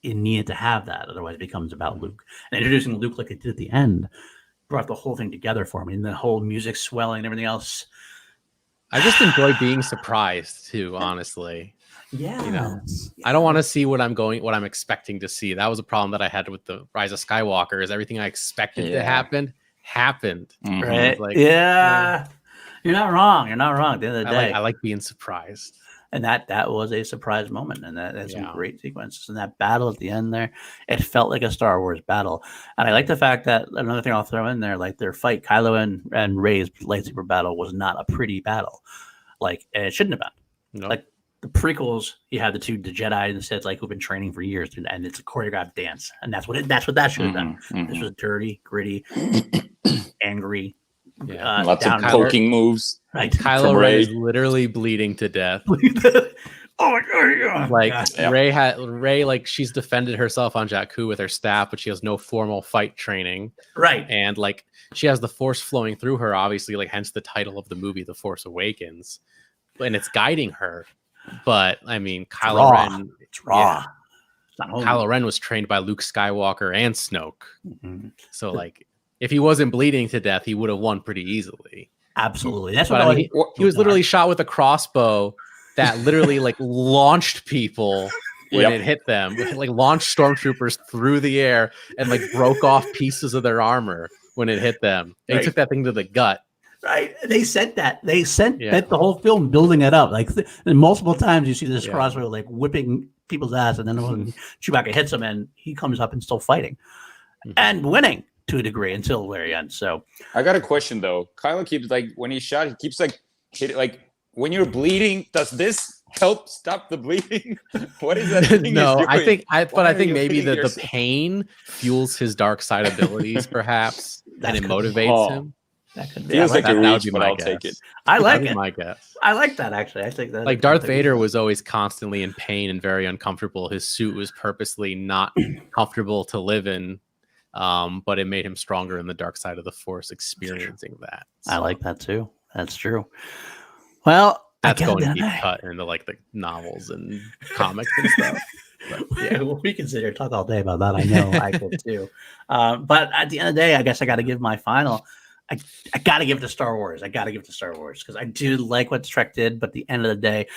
it needed to have that, otherwise it becomes about Luke. And introducing Luke like it did at the end brought the whole thing together for me, and the whole music swelling and everything else. I just enjoy being surprised too, honestly. Yeah. I don't want to see what I'm expecting to see. That was a problem that I had with the Rise of Skywalker, is everything I expected to happen happened. Right. Like, yeah. You're not wrong. At the end of the day, I like being surprised. And that was a surprise moment, and that's some great sequences. And that battle at the end there, it felt like a Star Wars battle. And I like the fact that another thing I'll throw in there, like their fight, Kylo and Rey's lightsaber battle was not a pretty battle. Like, it shouldn't have been. No. Like the prequels, you had the Jedi and the Sith, like, who've been training for years, and it's a choreographed dance, and that's what that should have been. This was dirty, gritty, angry. Lots of poking moves. Right. Kylo Ren is literally bleeding to death. Like God. Ray, like she's defended herself on Jakku with her staff, but she has no formal fight training. Right. And like she has the Force flowing through her, obviously, like hence the title of the movie, The Force Awakens, and it's guiding her. But I mean, Kylo Ren, it's raw. It's not Kylo Ren was trained by Luke Skywalker and Snoke. Mm-hmm. So like, if he wasn't bleeding to death, he would have won pretty easily. Absolutely. That's But what I mean, he was literally shot with a crossbow that literally like launched people when it hit them. It, like launched stormtroopers through the air and like broke off pieces of their armor when it hit them. They took that thing to the gut. Right. They sent that. They sent that the whole film building it up. Like multiple times you see this crossbow like whipping people's ass, and then when Chewbacca hits him and he comes up and still fighting and winning to a degree until the very end. So I got a question though. Kylo keeps like when he's shot, he keeps like hitting, like when you're bleeding, does this help stop the bleeding? What is that thing? No, I think maybe the pain fuels his dark side abilities, perhaps, and it motivates him. That could be. Feels like a reach, be but my I'll guess. take it. I like it. My guess. I like that actually. I think that like Darth Vader was always constantly in pain and very uncomfortable. His suit was purposely not comfortable to live in, but it made him stronger in the dark side of the Force, experiencing that. So I like that too. That's true. Well, that's going to be cut into like the novels and comics and stuff. But, yeah, well, we can sit here and talk all day about that. I know I could too. But at the end of the day, I guess I got to give my final. I got to give it to Star Wars. I got to give it to Star Wars because I do like what Trek did. But at the end of the day,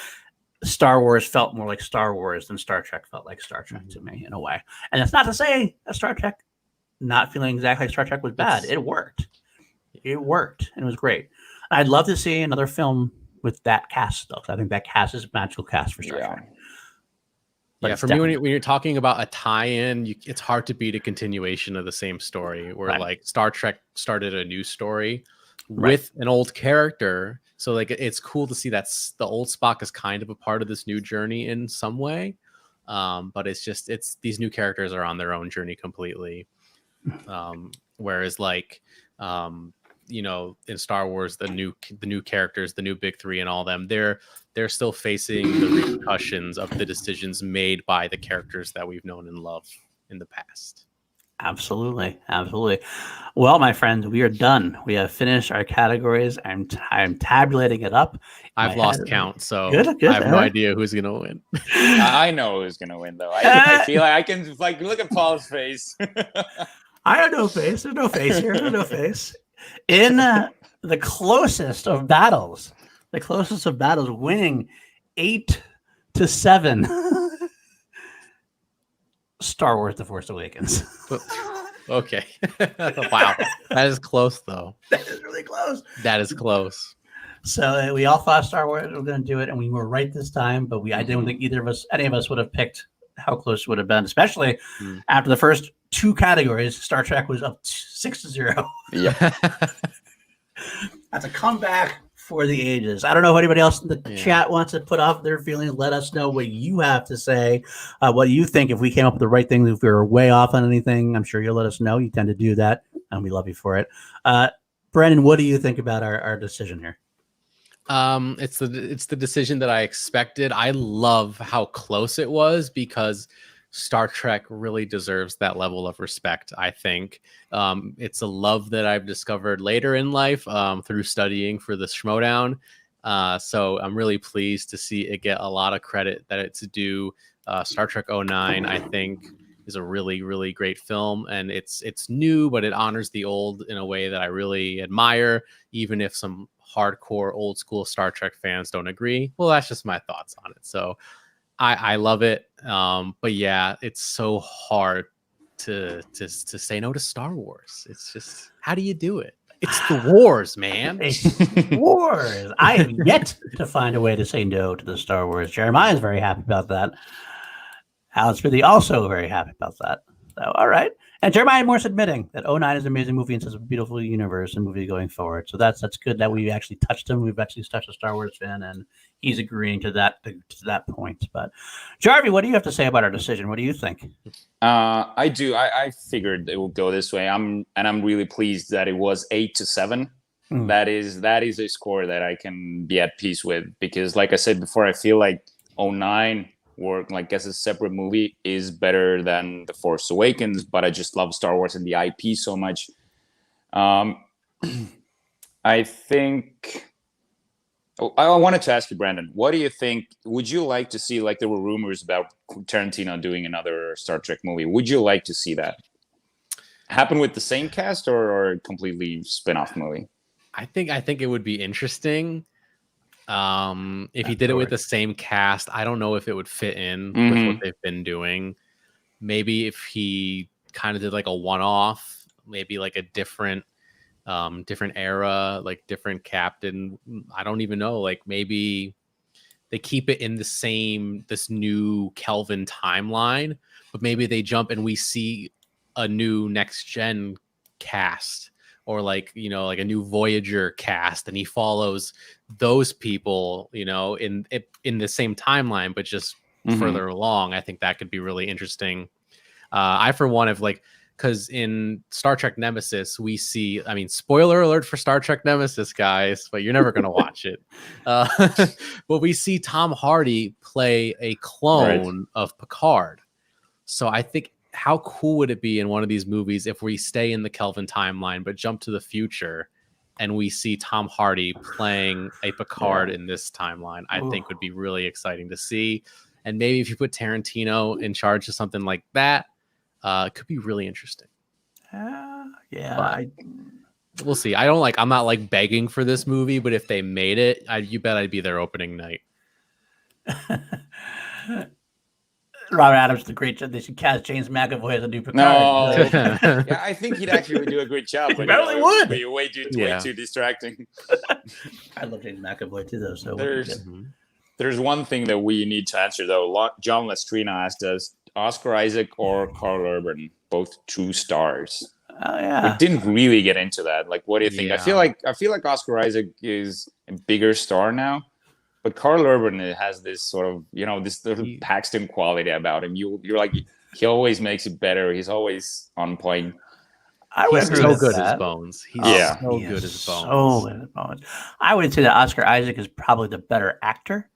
Star Wars felt more like Star Wars than Star Trek felt like Star Trek to me in a way. And that's not to say that Star Trek not feeling exactly like Star Trek was bad. It worked. It worked. And it was great. I'd love to see another film with that cast, though. I think that cast is a magical cast for Star Trek. But for me, when you're talking about a tie-in, it's hard to beat a continuation of the same story where like Star Trek started a new story with an old character. So like it's cool to see that the old Spock is kind of a part of this new journey in some way. But it's these new characters are on their own journey completely. Whereas like in Star Wars, the new characters, the new big three and all them, they're still facing the repercussions of the decisions made by the characters that we've known and loved in the past. Absolutely. Well, my friends, we are done. We have finished our categories. I'm tabulating it up. I've lost count, so good. I have no idea who's going to win. I know who's going to win, though. I feel like I can like look at Paul's face. I have no face. There's no face here. There's no face. In the closest of battles, winning 8-7. Star Wars: The Force Awakens. Okay. Wow. That is close, though. That is really close. That is close. So we all thought Star Wars were going to do it, and we were right this time. But I didn't think any of us would have picked how close it would have been, especially after the first two categories. Star Trek was up 6-0. Yeah. That's a comeback for the ages. I don't know if anybody else in the chat wants to put off their feelings. Let us know what you have to say. What you think if we came up with the right thing, if we were way off on anything. I'm sure you'll let us know. You tend to do that, and we love you for it. Brandon, what do you think about our decision here? It's the decision that I expected. I love how close it was because Star Trek really deserves that level of respect, I think. It's a love that I've discovered later in life through studying for the Schmodown. So I'm really pleased to see it get a lot of credit that it's due. Star Trek 09, I think, is a really, really great film. And it's new, but it honors the old in a way that I really admire, even if some hardcore old school Star Trek fans don't agree. Well, that's just my thoughts on it. So I love it. But yeah, it's so hard to say no to Star Wars. It's just, how do you do it? It's the wars, man. It's wars. I have yet to find a way to say no to the Star Wars. Jeremiah is very happy about that. Alex really also very happy about that. So, all right. And Jeremiah Morse admitting that 09 is an amazing movie and says a beautiful universe and movie going forward. So that's good that we actually touched him. We've actually touched a Star Wars fan, and he's agreeing to that point. But Jarvie, what do you have to say about our decision? What do you think? I do. I figured it would go this way. I'm really pleased that it was 8-7. That is a score that I can be at peace with because, like I said before, I feel like 09 work like as a separate movie is better than The Force Awakens, but I just love Star Wars and the IP so much. I think I wanted to ask you, Brandon, what do you think? Would you like to see, like there were rumors about Tarantino doing another Star Trek movie? Would you like to see that happen with the same cast or a completely spin-off movie? I think it would be interesting. If he did it with the same cast, I don't know if it would fit in with what they've been doing. Maybe if he kind of did like a one-off, maybe like a different era, like different captain. I don't even know. Like maybe they keep it in this new Kelvin timeline, but maybe they jump and we see a new next gen cast, or like, you know, like a new Voyager cast, and he follows those people, you know, in the same timeline, but just further along. I think that could be really interesting. I, for one, have like, because in Star Trek Nemesis, we see, I mean, spoiler alert for Star Trek Nemesis, guys, but you're never going to watch it. But we see Tom Hardy play a clone of Picard. So I think, how cool would it be in one of these movies if we stay in the Kelvin timeline, but jump to the future and we see Tom Hardy playing a Picard in this timeline? I think would be really exciting to see. And maybe if you put Tarantino in charge of something like that, it could be really interesting. We'll see. I'm not like begging for this movie, but if they made it, you bet I'd be there opening night. Robert Adams did a great job. They should cast James McAvoy as a new Picard. No, yeah, I think he'd actually do a great job. But really would. It'd be way too distracting. I love James McAvoy too, though. So there's one thing that we need to answer though. John Lestrina asked us: Oscar Isaac or Karl Urban, both true stars. Oh yeah. We didn't really get into that. Like, what do you think? I feel like Oscar Isaac is a bigger star now. But Karl Urban has this sort of, you know, this little Paxton quality about him. You're like, he always makes it better. He's always on point. He's so good as Bones. He's so good as Bones. So good as Bones. I would say that Oscar Isaac is probably the better actor.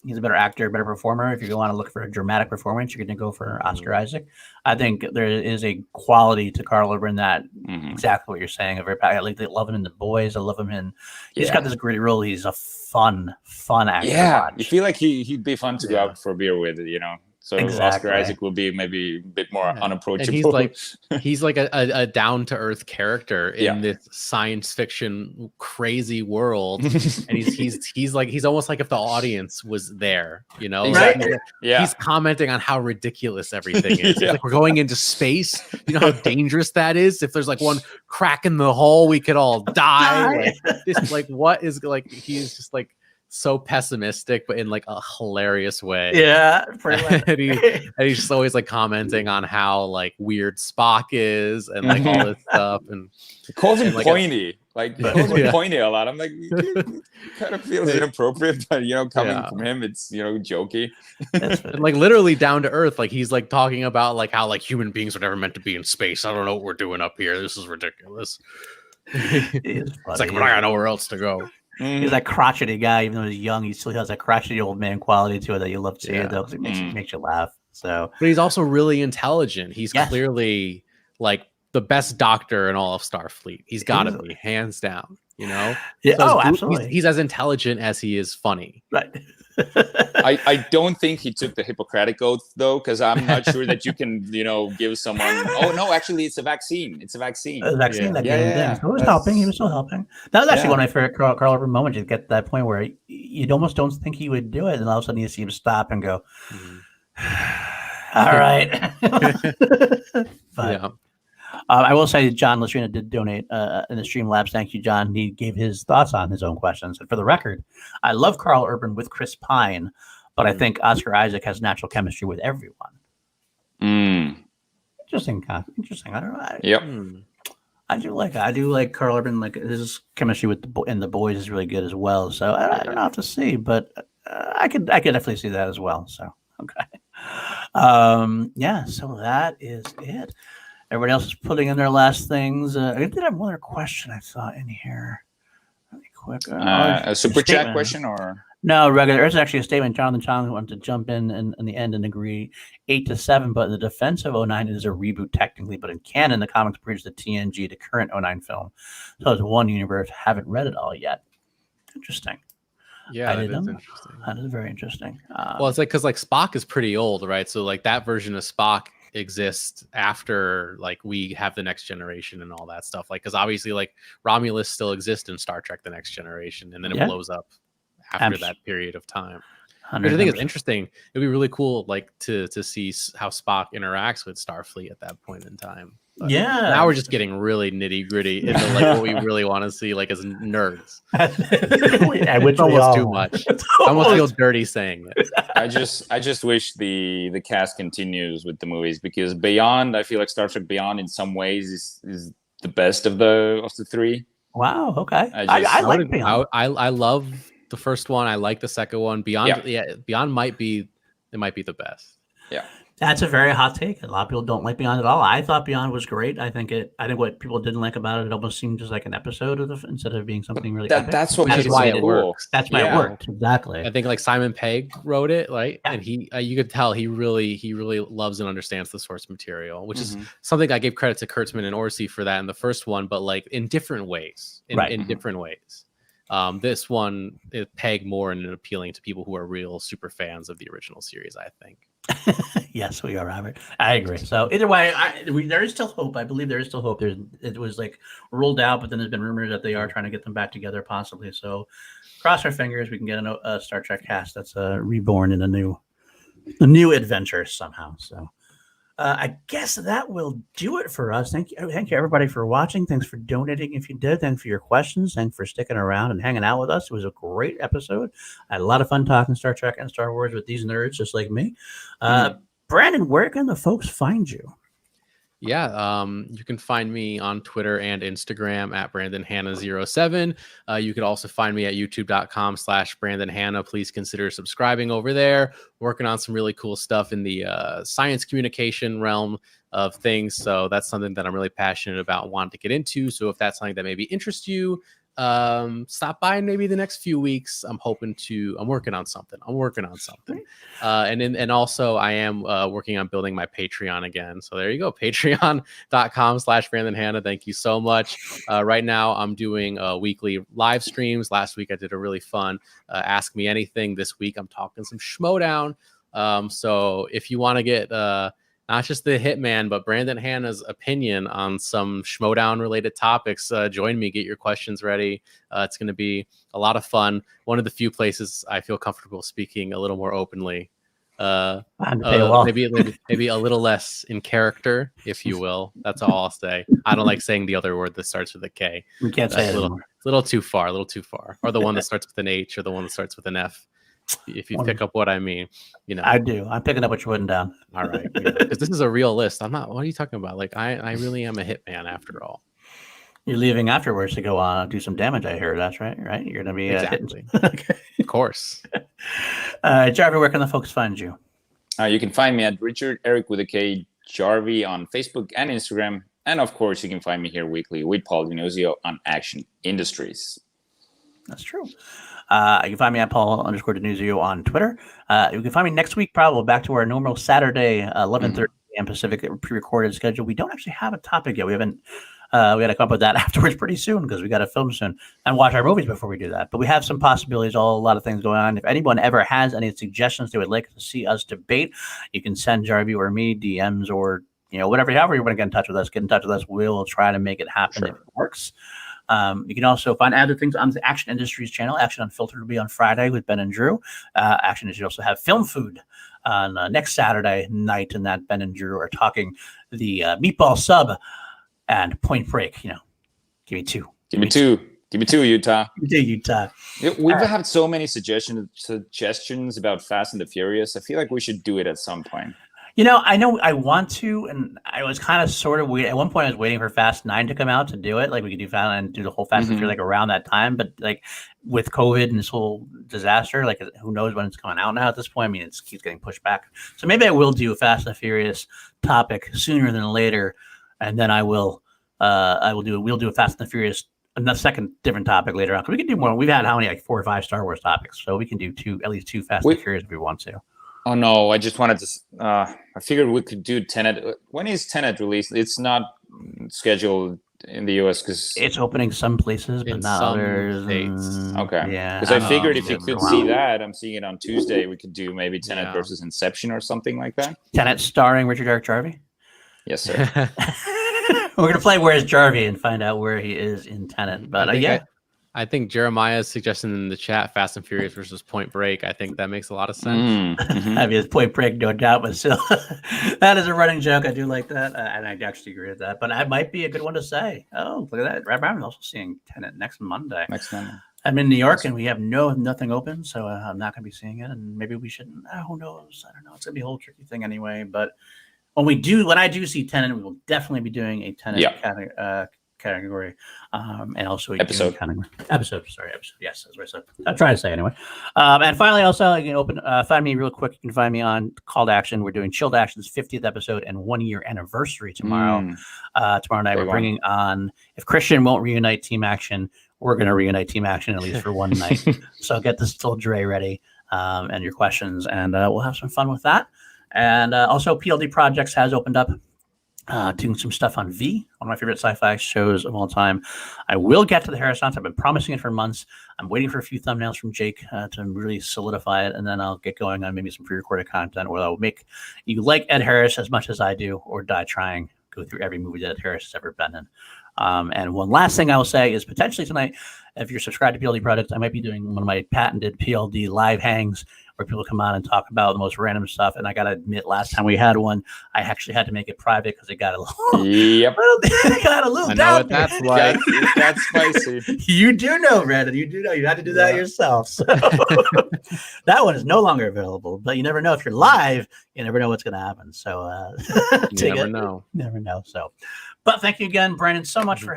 He's a better actor, better performer. If you want to look for a dramatic performance, you're going to go for Oscar Isaac. I think there is a quality to Karl Urban that exactly what you're saying. I love him in The Boys. I love him in. He's got this great role. He's a fun actor. Yeah, you feel like he'd be fun to go out for a beer with, you know. So Oscar Isaac will be maybe a bit more unapproachable. And he's like a down to earth character in this science fiction crazy world, and he's almost like if the audience was there, you know. Exactly. He's commenting on how ridiculous everything is. Like, we're going into space. You know how dangerous that is. If there's like one crack in the hull, we could all die. What is like? He is just like so pessimistic, but in like a hilarious way. Yeah, pretty much. and he's just always like commenting on how like weird Spock is and like all this stuff. And he calls him pointy. Pointy a lot. I'm like, kind of feels inappropriate, but you know, coming from him, it's, you know, jokey. And like literally down to earth. Like he's like talking about like how like human beings were never meant to be in space. I don't know what we're doing up here. This is ridiculous. It's like, we're not got nowhere else to go. He's that crotchety guy, even though he's young. He still has that crotchety old man quality to it that you love to see. Though, because it makes you laugh. So, but he's also really intelligent. He's clearly like the best doctor in all of Starfleet. He's got to be, hands down. You know? Yeah. So absolutely. He's as intelligent as he is funny. Right. I don't think he took the Hippocratic Oath though, because I'm not sure that you can, you know, give someone. Oh no, actually, it's a vaccine. It's a vaccine. A vaccine that gave him. He was helping. He was still helping. That was actually one of my favorite Karl Urban moments. You get to that point where you almost don't think he would do it, and all of a sudden you see him stop and go, "All right." I will say John Latrina did donate in the Streamlabs. Thank you, John. He gave his thoughts on his own questions. And for the record, I love Karl Urban with Chris Pine, but I think Oscar Isaac has natural chemistry with everyone. Interesting. I don't know. I do like Karl Urban. Like his chemistry with the Boys is really good as well. So I don't have to see, but I could definitely see that as well. So okay. So that is it. Everybody else is putting in their last things. I did have one other question I saw in here. Really quick. A super chat question or? No, regular. There's actually a statement. Jonathan Chong wanted to jump in the end and agree 8-7, but in the defense of '09 is a reboot technically, but in canon, the comics bridge the TNG, the current '09 film. So it's one universe. Haven't read it all yet. Interesting. Yeah, that is interesting. That is very interesting. Well, it's like because like Spock is pretty old, right? So like that version of Spock exists after like we have the Next Generation and all that stuff. Like because obviously like Romulus still exists in Star Trek: The Next Generation, and then it blows up after that period of time. Which I think is interesting. It'd be really cool, like to see how Spock interacts with Starfleet at that point in time. But now we're just getting really nitty gritty into like what we really want to see, like as nerds. Which almost too much. I almost feel dirty saying it. I just wish the cast continues with the movies, because Beyond, I feel like Star Trek Beyond in some ways is the best of the three. Wow. Okay. I like Beyond. I love the first one. I like the second one. Beyond, Beyond might be the best. Yeah. That's a very hot take. A lot of people don't like Beyond at all. I thought Beyond was great. I think what people didn't like about it almost seemed just like an episode of instead of being something really epic. That's why it works. That's why it worked. Exactly. I think like Simon Pegg wrote it, right? Yeah. And he, you could tell he really loves and understands the source material, which is something I gave credit to Kurtzman and Orsi for that in the first one, but like in different ways, in different ways. This one is pegged more and appealing to people who are real super fans of the original series, I think. Yes, we are, Robert. I agree. So either way, there is still hope. I believe there is still hope. It was like ruled out, but then there's been rumors that they are trying to get them back together, possibly. So cross our fingers, we can get a Star Trek cast that's reborn in a new adventure somehow. So I guess that will do it for us. Thank you everybody for watching. Thanks for donating if you did. Thanks for your questions. Thanks for sticking around and hanging out with us. It was a great episode. I had a lot of fun talking Star Trek and Star Wars with these nerds just like me. Brandon, where can the folks find you? Yeah, you can find me on Twitter and Instagram at Brandon Hanna07. You could also find me at youtube.com/Brandon Hanna. Please consider subscribing over there. Working on some really cool stuff in the science communication realm of things. So that's something that I'm really passionate about, wanting to get into. So if that's something that maybe interests you, stop by in maybe the next few weeks. I'm working on something. And also I am working on building my Patreon again. So there you go. Patreon.com/Brandon Hanna. Thank you so much. Right now I'm doing weekly live streams. Last week I did a really fun Ask Me Anything. This week I'm talking some Schmodown. So if you want to get not just the Hitman, but Brandon Hanna's opinion on some Schmodown related topics, join me, get your questions ready. It's going to be a lot of fun. One of the few places I feel comfortable speaking a little more openly. Maybe a little less in character, if you will. That's all I'll say. I don't like saying the other word that starts with a K. We can't say it a little too far. Or the one that starts with an H, or the one that starts with an F. If you pick up what I mean, I do. I'm picking up what you're putting down. All right, because this is a real list. I'm not. What are you talking about? Like, I really am a hitman after all. You're leaving afterwards to go on do some damage. I hear that's right. Right? You're gonna be exactly. Okay. Of course. Jarvis, where can the folks find you? You can find me at Richard Eric with a K Jarvie on Facebook and Instagram, and of course, you can find me here weekly with Paul Dinuzio on Action Industries. That's true. You can find me at Paul_Denuzio on Twitter. You can find me next week, probably back to our normal Saturday, 11:30 a.m. Pacific pre-recorded schedule. We don't actually have a topic yet. We haven't. We got to come up with that afterwards pretty soon, because we got to film soon and watch our movies before we do that. But we have some possibilities, a lot of things going on. If anyone ever has any suggestions they would like to see us debate, you can send Jarvie or me DMs or however you want to get in touch with us. Get in touch with us. We'll try to make it happen if it works. You can also find other things on the Action Industries channel. Action Unfiltered will be on Friday with Ben and Drew. Action Industries also have Film Food on next Saturday night, and that Ben and Drew are talking the Meatball Sub and Point Break. Give me two. Give me two. Give me two, Utah. Utah. We've had so many suggestions about Fast and the Furious. I feel like we should do it at some point. I know I want to, and I was kind of sort of waiting. At one point, I was waiting for Fast 9 to come out to do it. Like, we could do Fast and do the whole Fast and Furious like around that time. But like with COVID and this whole disaster, like who knows when it's coming out now at this point? I mean, it keeps getting pushed back. So maybe I will do a Fast and Furious topic sooner than later, and then we'll do a Fast and the Furious a second different topic later on. We can do more. We've had how many, like 4 or 5 Star Wars topics, so we can do at least two Fast and Furious if we want to. Oh no, I just wanted to. I figured we could do Tenet. When is Tenet released? It's not scheduled in the US because it's opening some places, but not others. Okay, yeah. Because I figured if you could see that, I'm seeing it on Tuesday. We could do maybe Tenet versus Inception or something like that. Tenet starring Richard Eric Jarvey. Yes, sir. We're gonna play Where's Jarvey and find out where he is in Tenet. But I think Jeremiah's suggestion in the chat, Fast and Furious versus Point Break. I think that makes a lot of sense. I mean, it's Point Break, no doubt, but still, that is a running joke. I do like that, and I actually agree with that. But that might be a good one to say. Oh, look at that! Rob Brown is also seeing Tenet next Monday. I'm in New York, and we have nothing open, so I'm not going to be seeing it. And maybe we shouldn't. Who knows? I don't know. It's going to be a whole tricky thing anyway. But when I do see Tenet, we will definitely be doing a Tenet category, and also episode. Sorry, episode. Yes, that's what I said. I'll try to say anyway. And finally, also you can find me real quick. You can find me on Call to Action. We're doing Chilled Action's 50th episode and 1 year anniversary tomorrow. Tomorrow night, we're bringing on. If Christian won't reunite Team Action, we're going to reunite Team Action at least for one night. So get this little Dre ready and your questions, and we'll have some fun with that. And also, PLD Projects has opened up. Doing some stuff on V, one of my favorite sci-fi shows of all time. I will get to the Harrisons. I've been promising it for months. I'm waiting for a few thumbnails from Jake to really solidify it, and then I'll get going on maybe some pre-recorded content where I'll make you like Ed Harris as much as I do, or die trying, go through every movie that Ed Harris has ever been in. And one last thing I will say is potentially tonight, if you're subscribed to PLD Products, I might be doing one of my patented PLD live hangs where people come on and talk about the most random stuff. And I got to admit, last time we had one, I actually had to make it private because it got a little, I know what that's like. It got spicy. You do know, Brandon. You do know. You had to do that yourself. So that one is no longer available. But you never know. If you're live, you never know what's going to happen. So you never know. Never know. So. But thank you again, Brandon, so much for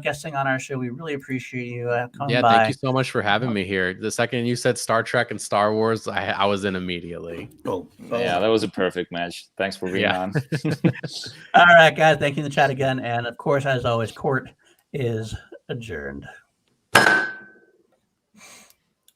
guesting on our show. We really appreciate you coming by. Thank you so much for having me here. The second you said Star Trek and Star Wars, I was in immediately. Yeah, that was a perfect match. Thanks for being on. All right, guys. Thank you in the chat again. And, of course, as always, court is adjourned.